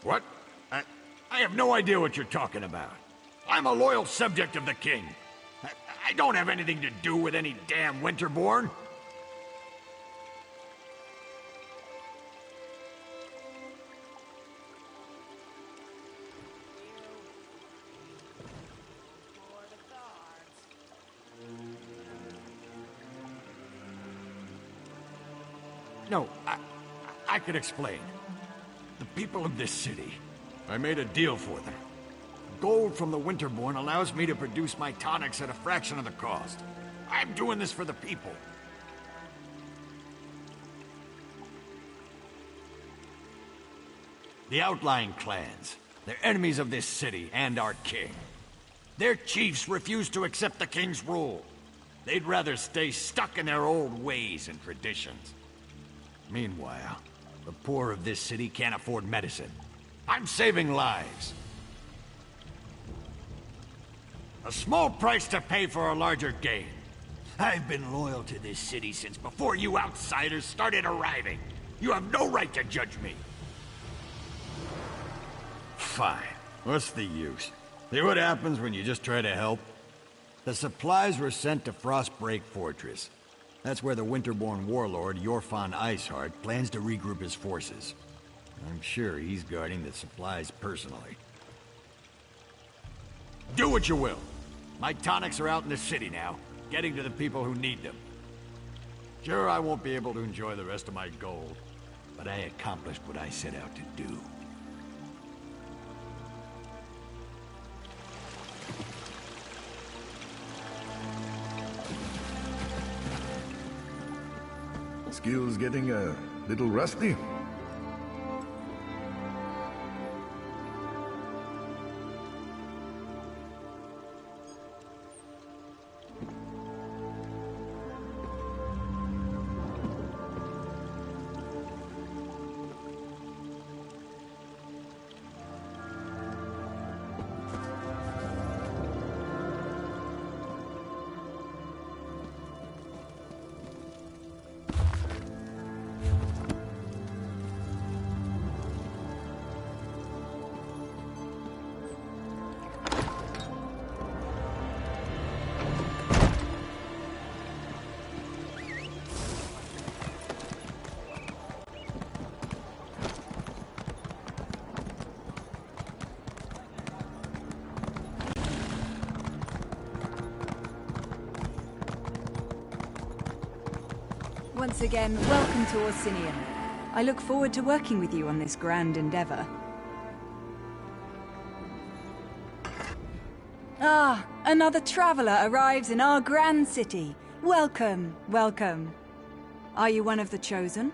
What? I have no idea what you're talking about. I'm a loyal subject of the king. I don't have anything to do with any damn Winterborn. No, I could explain. The people of this city, I made a deal for them. Gold from the Winterborn allows me to produce my tonics at a fraction of the cost. I'm doing this for the people. The outlying clans, they're enemies of this city and our king. Their chiefs refuse to accept the king's rule. They'd rather stay stuck in their old ways and traditions. Meanwhile, the poor of this city can't afford medicine. I'm saving lives. A small price to pay for a larger gain. I've been loyal to this city since before you outsiders started arriving. You have no right to judge me. Fine. What's the use? See what happens when you just try to help? The supplies were sent to Frostbreak Fortress. That's where the Winterborn warlord, Yorfan Iceheart, plans to regroup his forces. I'm sure he's guarding the supplies personally. Do what you will. My tonics are out in the city now, getting to the people who need them. Sure, I won't be able to enjoy the rest of my gold, but I accomplished what I set out to do. Skills getting a little rusty? Once again, welcome to Orsinium. I look forward to working with you on this grand endeavor. Ah, another traveler arrives in our grand city. Welcome, welcome. Are you one of the chosen?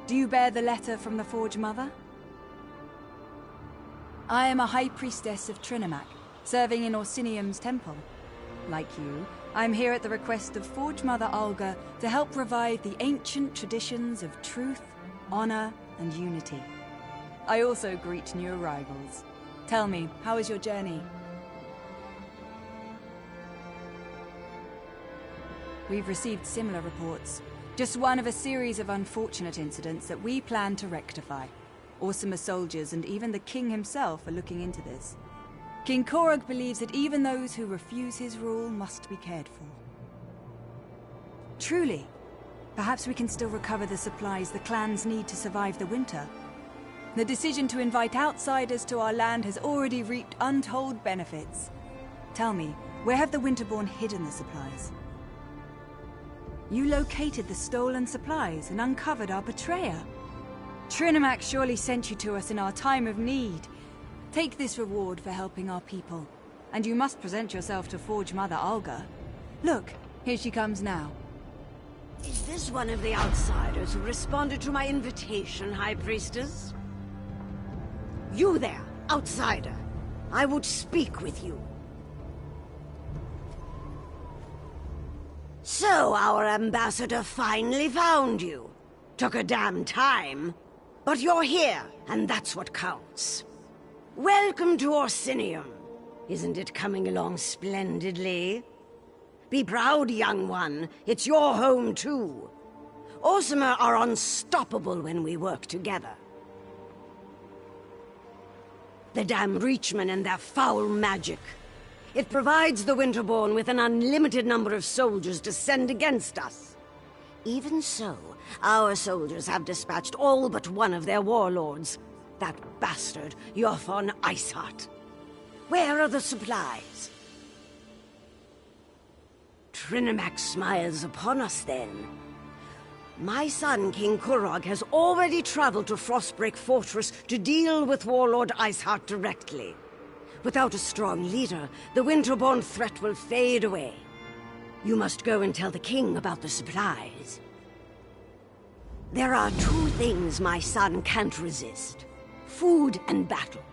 Do you bear the letter from the Forge Mother? I am a High Priestess of Trinimac, serving in Orsinium's temple. Like you, I'm here at the request of Forge Mother Olga to help revive the ancient traditions of truth, honor, and unity. I also greet new arrivals. Tell me, how is your journey? We've received similar reports. Just one of a series of unfortunate incidents that we plan to rectify. Orsimer soldiers and even the king himself are looking into this. King Korog believes that even those who refuse his rule must be cared for. Truly, perhaps we can still recover the supplies the clans need to survive the winter. The decision to invite outsiders to our land has already reaped untold benefits. Tell me, where have the Winterborn hidden the supplies? You located the stolen supplies and uncovered our betrayer. Trinimac surely sent you to us in our time of need. Take this reward for helping our people, and you must present yourself to Forge Mother Olga. Look, here she comes now. Is this one of the outsiders who responded to my invitation, High Priestess? You there, outsider. I would speak with you. So, our ambassador finally found you. Took a damn time. But you're here, and that's what counts. Welcome to Orsinium. Isn't it coming along splendidly? Be proud, young one. It's your home, too. Orsimer are unstoppable when we work together. The damn Reachmen and their foul magic. It provides the Winterborn with an unlimited number of soldiers to send against us. Even so, our soldiers have dispatched all but one of their warlords. That bastard, Yothon Iceheart. Where are the supplies? Trinimac smiles upon us, then. My son, King Korog, has already traveled to Frostbreak Fortress to deal with Warlord Iceheart directly. Without a strong leader, the Winterborn threat will fade away. You must go and tell the king about the supplies. There are two things my son can't resist. Food and battle.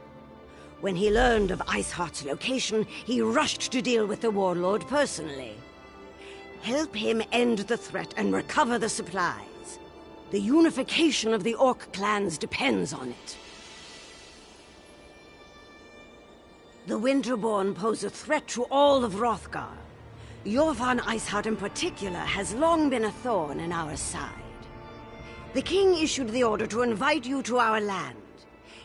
When he learned of Iceheart's location, he rushed to deal with the warlord personally. Help him end the threat and recover the supplies. The unification of the Orc clans depends on it. The Winterborn pose a threat to all of Hrothgar. Yothon Iceheart in particular has long been a thorn in our side. The king issued the order to invite you to our land.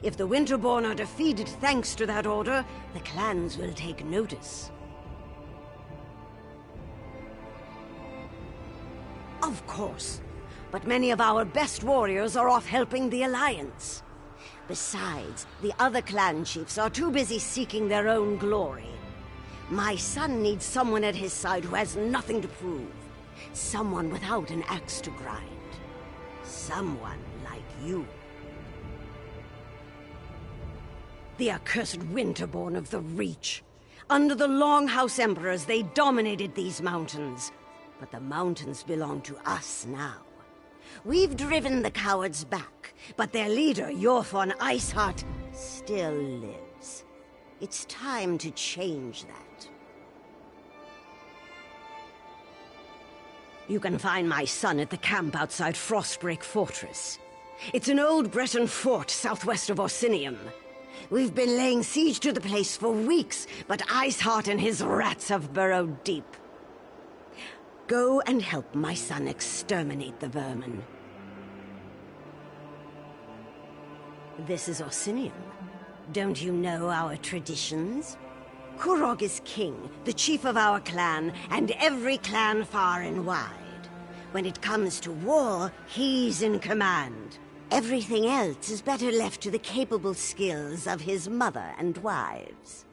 If the Winterborn are defeated thanks to that order, the clans will take notice. Of course, but many of our best warriors are off helping the Alliance. Besides, the other clan chiefs are too busy seeking their own glory. My son needs someone at his side who has nothing to prove. Someone without an axe to grind. Someone like you. The accursed Winterborn of the Reach. Under the Longhouse Emperors, they dominated these mountains. But the mountains belong to us now. We've driven the cowards back, but their leader, Yothon Iceheart, still lives. It's time to change that. You can find my son at the camp outside Frostbreak Fortress. It's an old Breton fort southwest of Orsinium. We've been laying siege to the place for weeks, but Iceheart and his rats have burrowed deep. Go and help my son exterminate the vermin. This is Orsinium. Don't you know our traditions? Korog is king, the chief of our clan, and every clan far and wide. When it comes to war, he's in command. Everything else is better left to the capable skills of his mother and wives.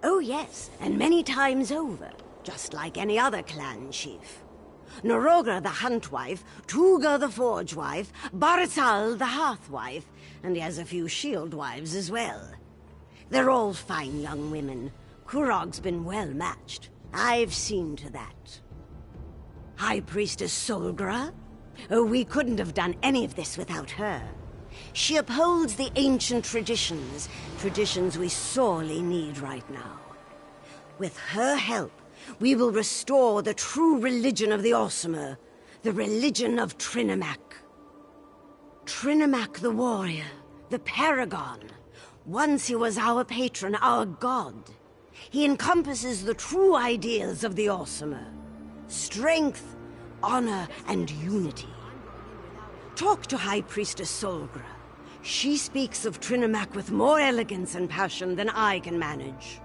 Oh yes, and many times over. Just like any other clan chief. Norogra the Huntwife, Tuga the Forgewife, Barisal the Hearthwife, and he has a few shield wives as well. They're all fine young women. Kurog's been well matched. I've seen to that. High Priestess Solgra? Oh, we couldn't have done any of this without her. She upholds the ancient traditions, traditions we sorely need right now. With her help, we will restore the true religion of the Orsimer, the religion of Trinimac. Trinimac the warrior, the paragon. Once he was our patron, our god. He encompasses the true ideals of the Orsimer. strength, honor, and unity. Talk to High Priestess Solgra. She speaks of Trinimac with more elegance and passion than I can manage.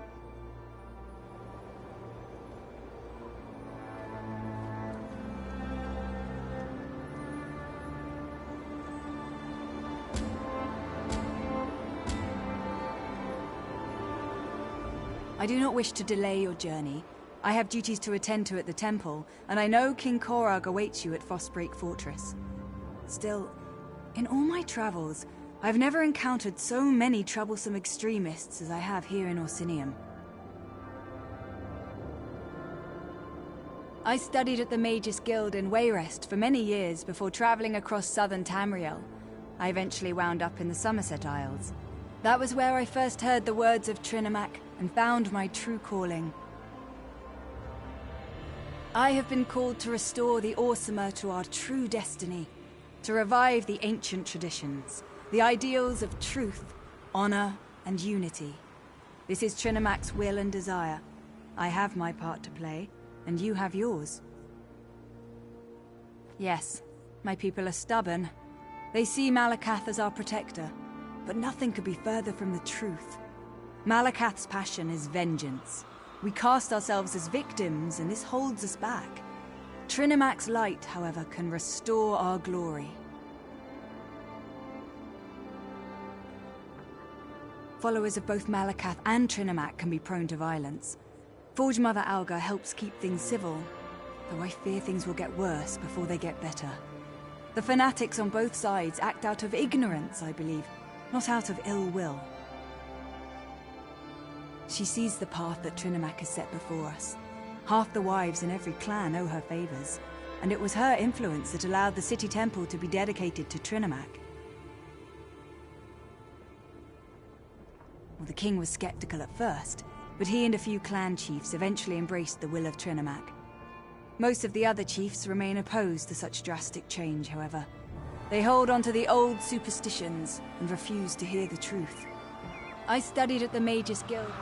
I do not wish to delay your journey. I have duties to attend to at the temple, and I know King Korag awaits you at Frostbreak Fortress. Still, in all my travels, I've never encountered so many troublesome extremists as I have here in Orsinium. I studied at the Magus Guild in Wayrest for many years before traveling across southern Tamriel. I eventually wound up in the Somerset Isles. That was where I first heard the words of Trinimac and found my true calling. I have been called to restore the Orsimer to our true destiny, to revive the ancient traditions, the ideals of truth, honor, and unity. This is Trinimac's will and desire. I have my part to play, and you have yours. Yes, my people are stubborn. They see Malakath as our protector, but nothing could be further from the truth. Malakath's passion is vengeance. We cast ourselves as victims, and this holds us back. Trinimac's light, however, can restore our glory. Followers of both Malakath and Trinimac can be prone to violence. Forge Mother Alga helps keep things civil, though I fear things will get worse before they get better. The fanatics on both sides act out of ignorance, I believe, not out of ill will. She sees the path that Trinimac has set before us. Half the wives in every clan owe her favors, and it was her influence that allowed the city temple to be dedicated to Trinimac. Well, the king was skeptical at first, but he and a few clan chiefs eventually embraced the will of Trinimac. Most of the other chiefs remain opposed to such drastic change, however. They hold on to the old superstitions and refuse to hear the truth. I studied at the Magus Guild.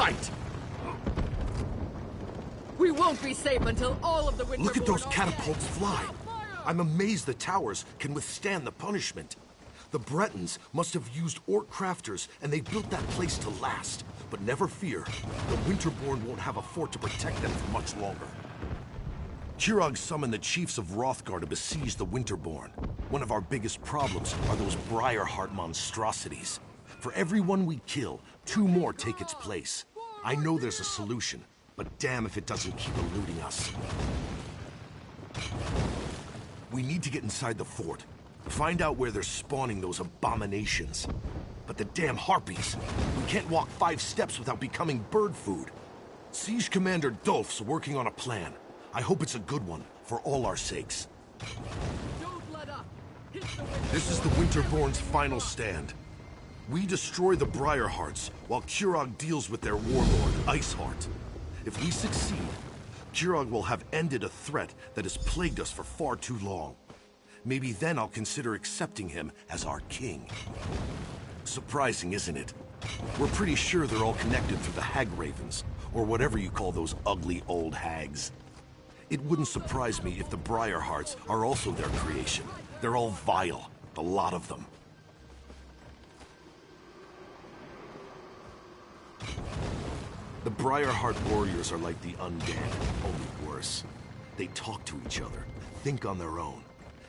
sight! We won't be safe until all of the Winterborn Look at those are catapults dead. fly! I'm amazed the towers can withstand the punishment. The Bretons must have used orc crafters, and they built that place to last. But never fear, the Winterborn won't have a fort to protect them for much longer. Kurog summoned the chiefs of Hrothgar to besiege the Winterborn. One of our biggest problems are those Briarheart monstrosities. For every one we kill, 2 more take its place. I know there's a solution, but damn if it doesn't keep eluding us. We need to get inside the fort. Find out where they're spawning those abominations. But the damn harpies! We can't walk 5 steps without becoming bird food. Siege Commander Dolph's working on a plan. I hope it's a good one, for all our sakes. This is the Winterborn's final stand. We destroy the Briarhearts, while Kurog deals with their warlord, Iceheart. If we succeed, Kurog will have ended a threat that has plagued us for far too long. Maybe then I'll consider accepting him as our king. Surprising, isn't it? We're pretty sure they're all connected through the Hag Ravens, or whatever you call those ugly old hags. It wouldn't surprise me if the Briarhearts are also their creation. They're all vile, the lot of them. The Briarheart warriors are like the undead, only worse. They talk to each other, think on their own,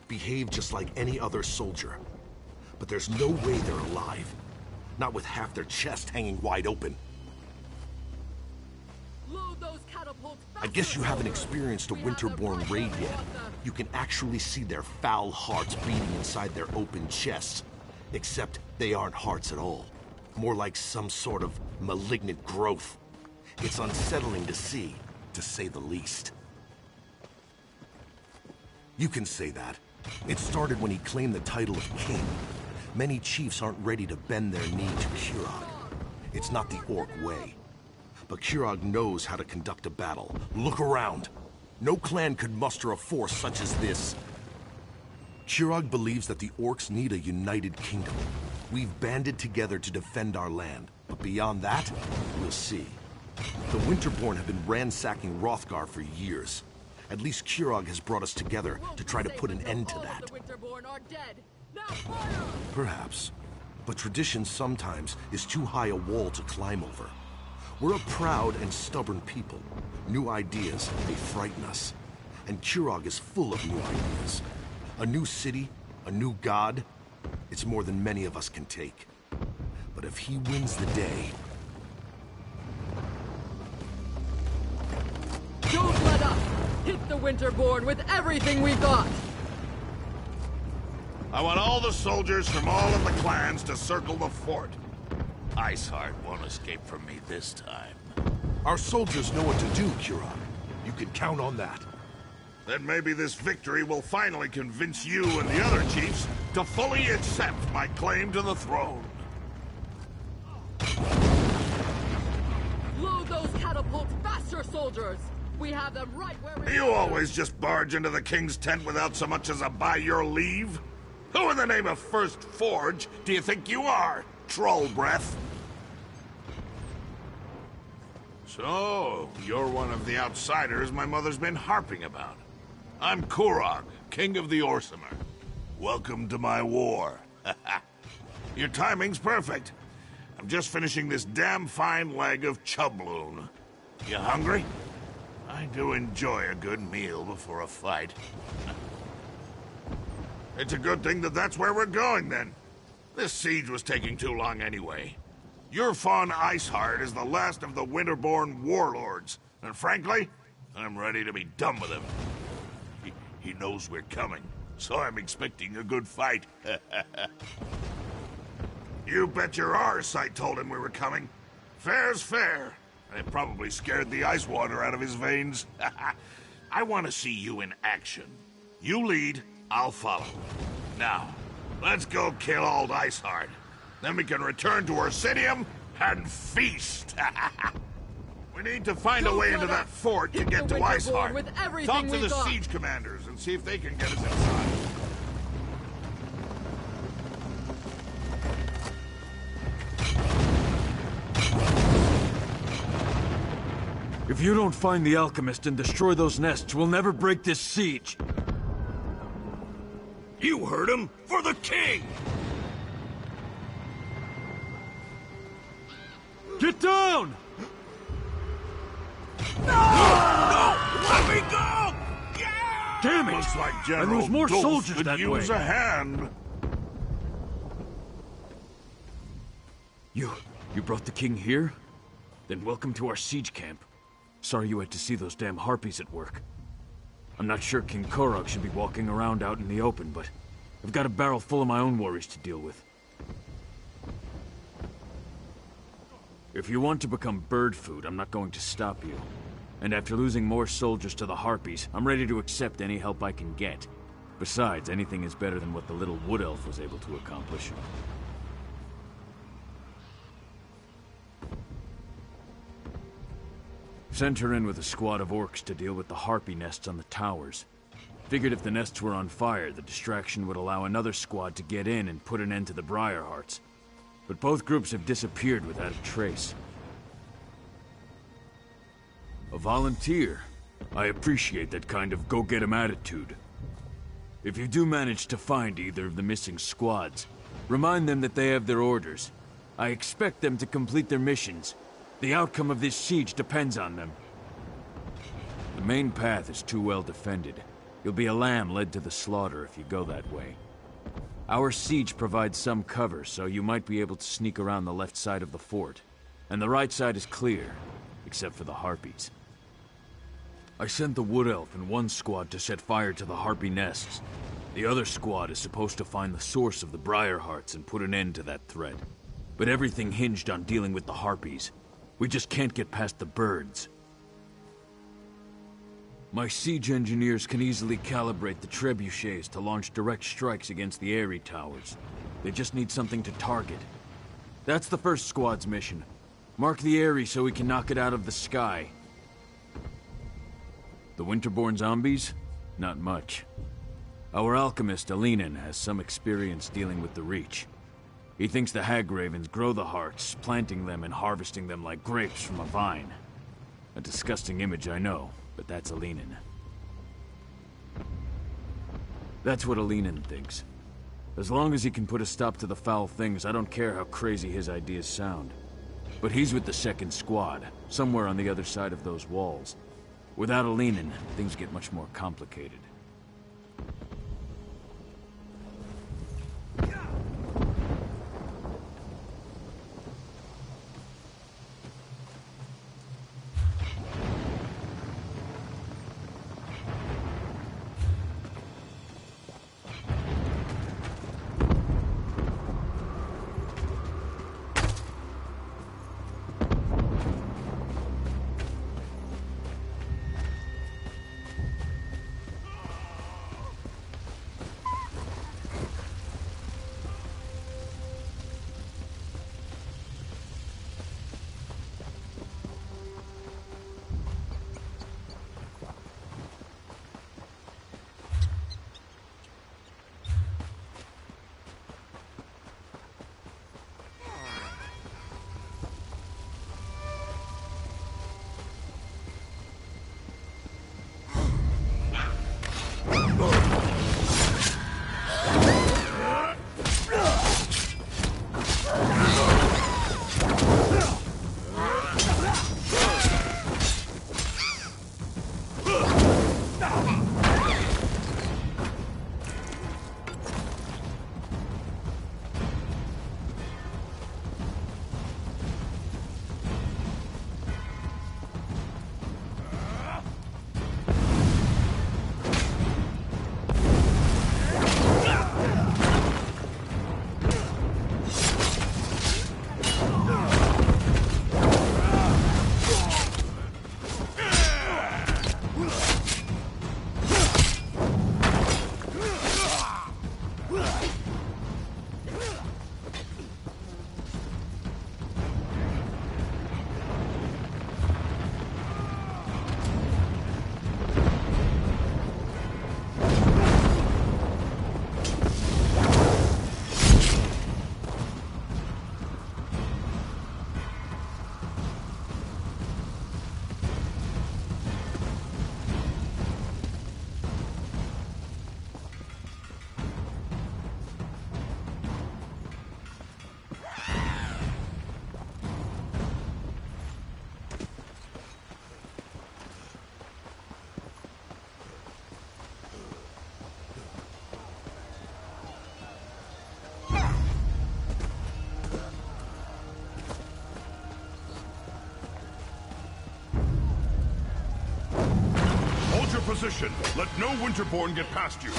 behave just like any other soldier. But there's no way they're alive. Not with half their chest hanging wide open. I guess you haven't experienced a Winterborn raid yet. You can actually see their foul hearts beating inside their open chests. Except they aren't hearts at all. More like some sort of malignant growth. It's unsettling to see, to say the least. You can say that. It started when he claimed the title of king. Many chiefs aren't ready to bend their knee to Kurog. It's not the orc way. But Kurog knows how to conduct a battle. Look around. No clan could muster a force such as this. Kurog believes that the orcs need a united kingdom. We've banded together to defend our land, but beyond that, we'll see. The Winterborn have been ransacking Hrothgar for years. At least Kurog has brought us together to try to put an end to that. Perhaps. But tradition sometimes is too high a wall to climb over. We're a proud and stubborn people. New ideas, they frighten us. And Kurog is full of new ideas. A new city, a new god. It's more than many of us can take. But if he wins the day... Don't let up! Hit the Winterborn with everything we got! I want all the soldiers from all of the clans to circle the fort. Iceheart won't escape from me this time. Our soldiers know what to do, Kurog. You can count on that. Then maybe this victory will finally convince you and the other chiefs to fully accept my claim to the throne. Load those catapults faster, soldiers! We have them right where we... You always just barge into the king's tent without so much as a by your leave? Who in the name of First Forge do you think you are, troll breath? So, you're one of the outsiders my mother's been harping about. I'm Kurog, king of the Orsimer. Welcome to my war. Your timing's perfect. I'm just finishing this damn fine leg of chubloon. You hungry? I do enjoy a good meal before a fight. It's a good thing that that's where we're going, then. This siege was taking too long anyway. Your fawn Iceheart is the last of the Winterborn warlords, and frankly, I'm ready to be done with him. He knows we're coming, so I'm expecting a good fight. You bet your arse I told him we were coming. Fair's fair. It probably scared the ice water out of his veins. I want to see you in action. You lead, I'll follow. Now, let's go kill old Iceheart. Then we can return to Orsinium and feast. We need to find a way into that fort to get to Iceheart. Talk to the siege commanders and see if they can get us inside. If you don't find the alchemist and destroy those nests, we'll never break this siege. You heard him! For the king! Get down! No! Let me go! Damn it! Looks like And General there's more Dulf soldiers could that use way. a hand. You brought the king here? Then welcome to our siege camp. Sorry you had to see those damn harpies at work. I'm not sure King Korok should be walking around out in the open, but I've got a barrel full of my own worries to deal with. If you want to become bird food, I'm not going to stop you. And after losing more soldiers to the harpies, I'm ready to accept any help I can get. Besides, anything is better than what the little wood elf was able to accomplish. Sent her in with a squad of orcs to deal with the harpy nests on the towers. Figured if the nests were on fire, the distraction would allow another squad to get in and put an end to the Briarhearts. But both groups have disappeared without a trace. A volunteer. I appreciate that kind of go-get-'em attitude. If you do manage to find either of the missing squads, remind them that they have their orders. I expect them to complete their missions. The outcome of this siege depends on them. The main path is too well defended. You'll be a lamb led to the slaughter if you go that way. Our siege provides some cover, so you might be able to sneak around the left side of the fort. And the right side is clear, except for the harpies. I sent the wood elf and one squad to set fire to the harpy nests. The other squad is supposed to find the source of the Briarhearts and put an end to that threat. But everything hinged on dealing with the harpies. We just can't get past the birds. My siege engineers can easily calibrate the trebuchets to launch direct strikes against the Eyrie towers. They just need something to target. That's the first squad's mission. Mark the Eyrie so we can knock it out of the sky. The Winterborn zombies? Not much. Our alchemist, Alinen, has some experience dealing with the Reach. He thinks the Hagravens grow the hearts, planting them and harvesting them like grapes from a vine. A disgusting image, I know, but that's Alinen. That's what Alinen thinks. As long as he can put a stop to the foul things, I don't care how crazy his ideas sound. But he's with the second squad, somewhere on the other side of those walls. Without Alinen, things get much more complicated. position. Let no Winterborn get past you.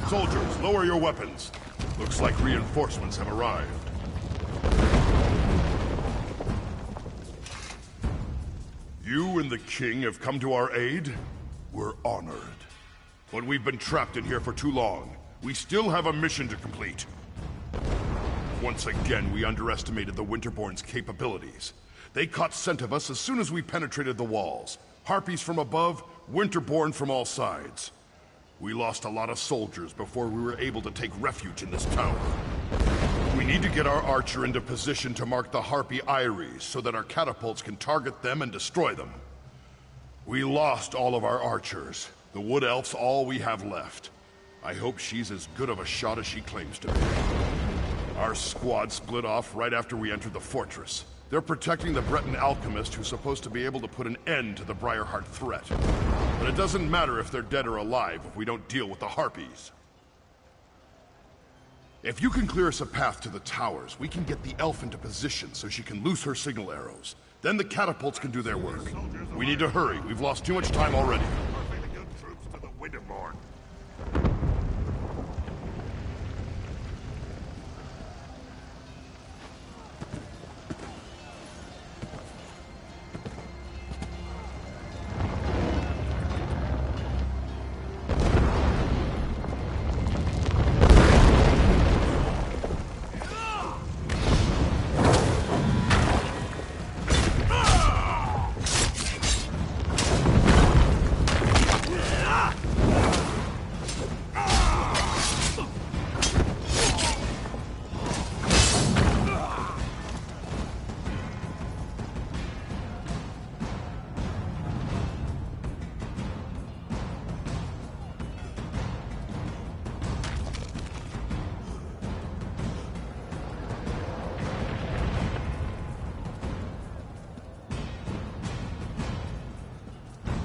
Soldiers, lower your weapons. Looks like reinforcements have arrived. You and the king have come to our aid? We're honored. But we've been trapped in here for too long. We still have a mission to complete. Once again, we underestimated the Winterborn's capabilities. They caught scent of us as soon as we penetrated the walls. Harpies from above, Winterborn from all sides. We lost a lot of soldiers before we were able to take refuge in this tower. We need to get our archer into position to mark the Harpy Eyries so that our catapults can target them and destroy them. We lost all of our archers. The Wood Elf's all we have left. I hope she's as good of a shot as she claims to be. Our squad split off right after we entered the fortress. They're protecting the Breton alchemist who's supposed to be able to put an end to the Briarheart threat. But it doesn't matter if they're dead or alive if we don't deal with the Harpies. If you can clear us a path to the towers, we can get the elf into position so she can loose her signal arrows. Then the catapults can do their work. We need to hurry. We've lost too much time already. Troops to the Winterborn.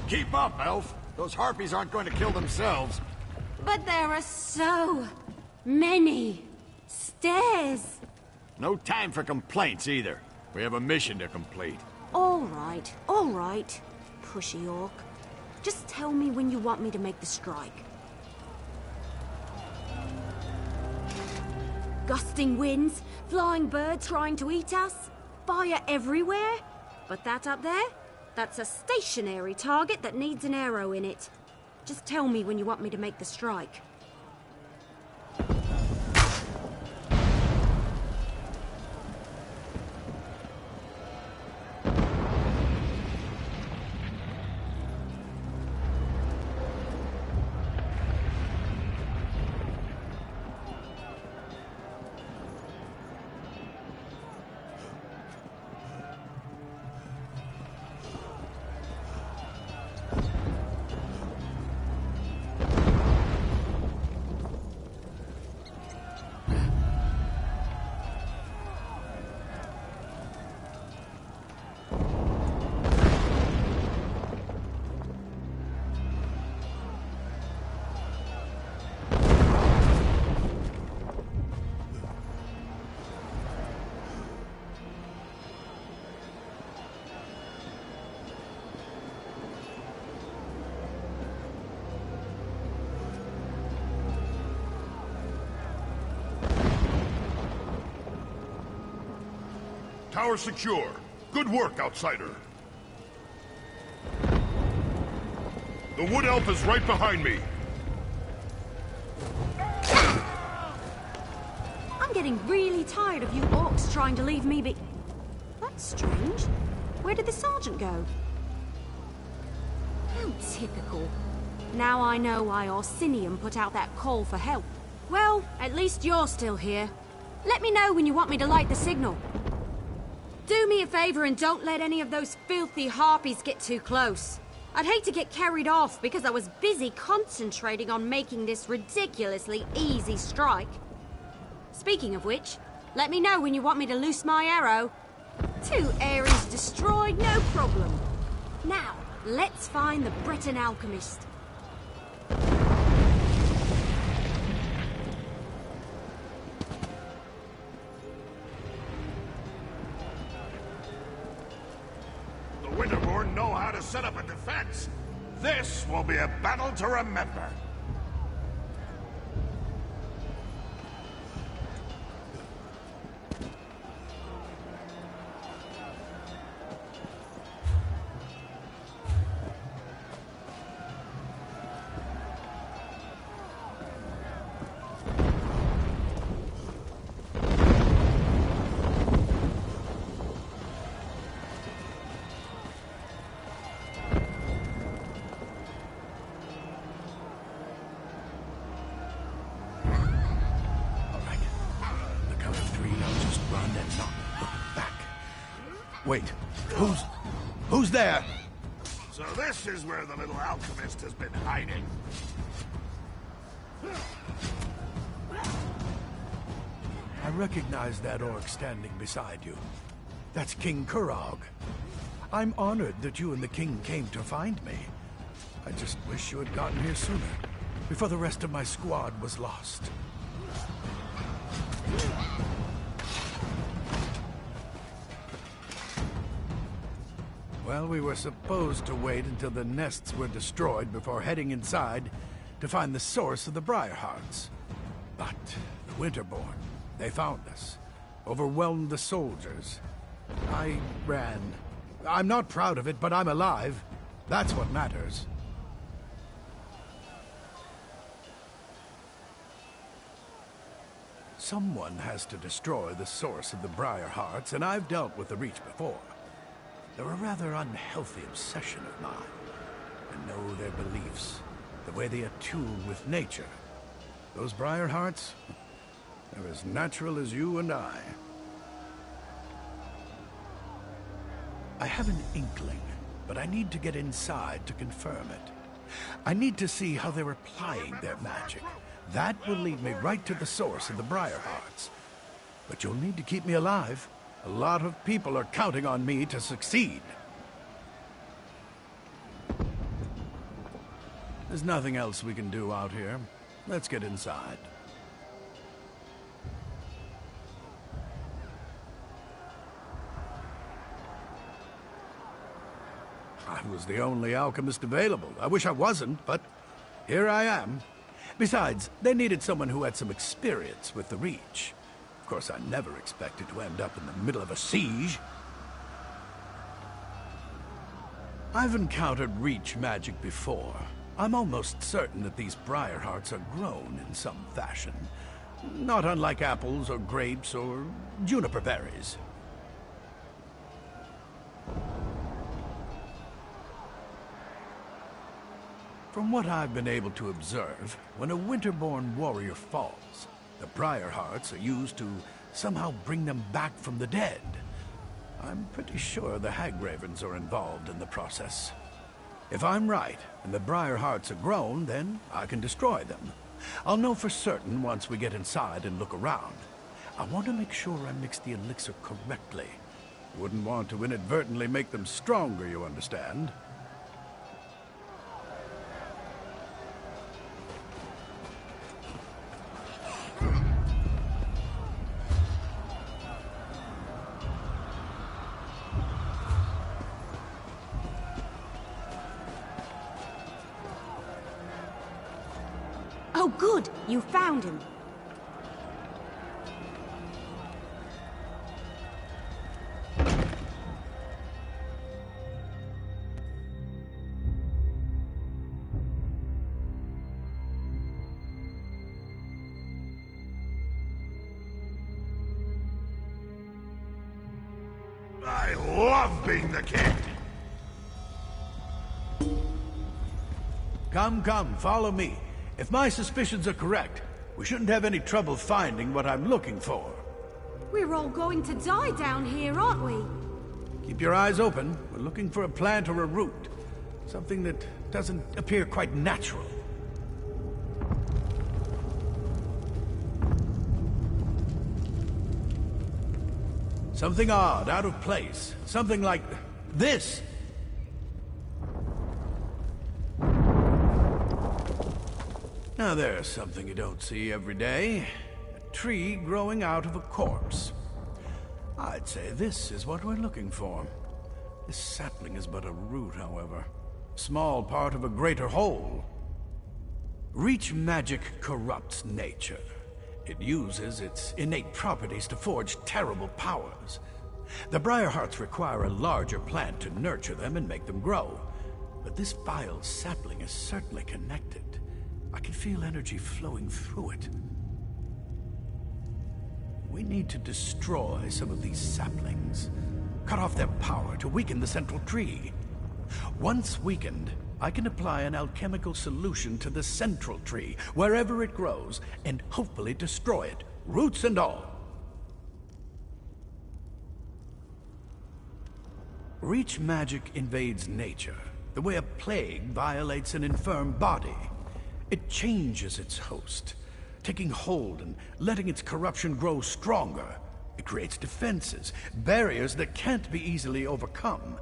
Keep up, Elf. Those Harpies aren't going to kill themselves. But there are so many stairs. No time for complaints either. We have a mission to complete. All right, pushy orc. Just tell me when you want me to make the strike. Gusting winds, flying birds trying to eat us, fire everywhere. But that up there? That's a stationary target that needs an arrow in it. Just tell me when you want me to make the strike. Tower secure. Good work, outsider. The Wood Elf is right behind me. I'm getting really tired of you orcs trying to leave me be... What? Strange. Where did the sergeant go? How typical. Now I know why Orsinium put out that call for help. Well, at least you're still here. Let me know when you want me to light the signal. Do me a favor and don't let any of those filthy harpies get too close. I'd hate to get carried off because I was busy concentrating on making this ridiculously easy strike. Speaking of which, let me know when you want me to loose my arrow. 2 areas destroyed, no problem. Now, let's find the Breton alchemist. The Winterborn know how to set up a defense. This will be a battle to remember. Wait, who's there? So this is where the little alchemist has been hiding. I recognize that orc standing beside you. That's King Kurog. I'm honored that you and the king came to find me. I just wish you had gotten here sooner, before the rest of my squad was lost. Well, we were supposed to wait until the nests were destroyed before heading inside to find the source of the Briarhearts. But the Winterborn, they found us, overwhelmed the soldiers. I ran. I'm not proud of it, but I'm alive. That's what matters. Someone has to destroy the source of the Briarhearts, and I've dealt with the Reach before. They're a rather unhealthy obsession of mine. I know their beliefs, the way they attune with nature. Those Briarhearts, they're as natural as you and I. I have an inkling, but I need to get inside to confirm it. I need to see how they're applying their magic. That will lead me right to the source of the Briarhearts. But you'll need to keep me alive. A lot of people are counting on me to succeed. There's nothing else we can do out here. Let's get inside. I was the only alchemist available. I wish I wasn't, but here I am. Besides, they needed someone who had some experience with the Reach. Of course, I never expected to end up in the middle of a siege. I've encountered Reach magic before. I'm almost certain that these Briarhearts are grown in some fashion. Not unlike apples or grapes or juniper berries. From what I've been able to observe, when a Winterborn warrior falls, the Briarhearts are used to somehow bring them back from the dead. I'm pretty sure the Hagravens are involved in the process. If I'm right, and the Briarhearts are grown, then I can destroy them. I'll know for certain once we get inside and look around. I want to make sure I mix the elixir correctly. Wouldn't want to inadvertently make them stronger, you understand? Oh, good! You found him. I love being the king! Come, follow me. If my suspicions are correct, we shouldn't have any trouble finding what I'm looking for. We're all going to die down here, aren't we? Keep your eyes open. We're looking for a plant or a root. Something that doesn't appear quite natural. Something odd, out of place. Something like this. Now there's something you don't see every day. A tree growing out of a corpse. I'd say this is what we're looking for. This sapling is but a root, however. Small part of a greater whole. Reach magic corrupts nature. It uses its innate properties to forge terrible powers. The Briarhearts require a larger plant to nurture them and make them grow. But this vile sapling is certainly connected. I can feel energy flowing through it. We need to destroy some of these saplings. Cut off their power to weaken the central tree. Once weakened, I can apply an alchemical solution to the central tree, wherever it grows, and hopefully destroy it, roots and all. Reach magic invades nature, the way a plague violates an infirm body. It changes its host, taking hold and letting its corruption grow stronger. It creates defenses, barriers that can't be easily overcome.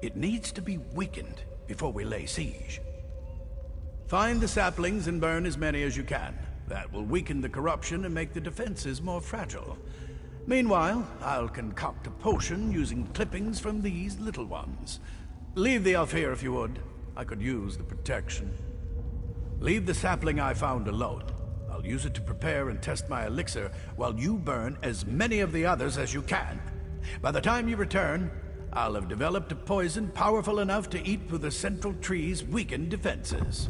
It needs to be weakened before we lay siege. Find the saplings and burn as many as you can. That will weaken the corruption and make the defenses more fragile. Meanwhile, I'll concoct a potion using clippings from these little ones. Leave the elf here if you would. I could use the protection. Leave the sapling I found alone. I'll use it to prepare and test my elixir while you burn as many of the others as you can. By the time you return, I'll have developed a poison powerful enough to eat through the central tree's weakened defenses.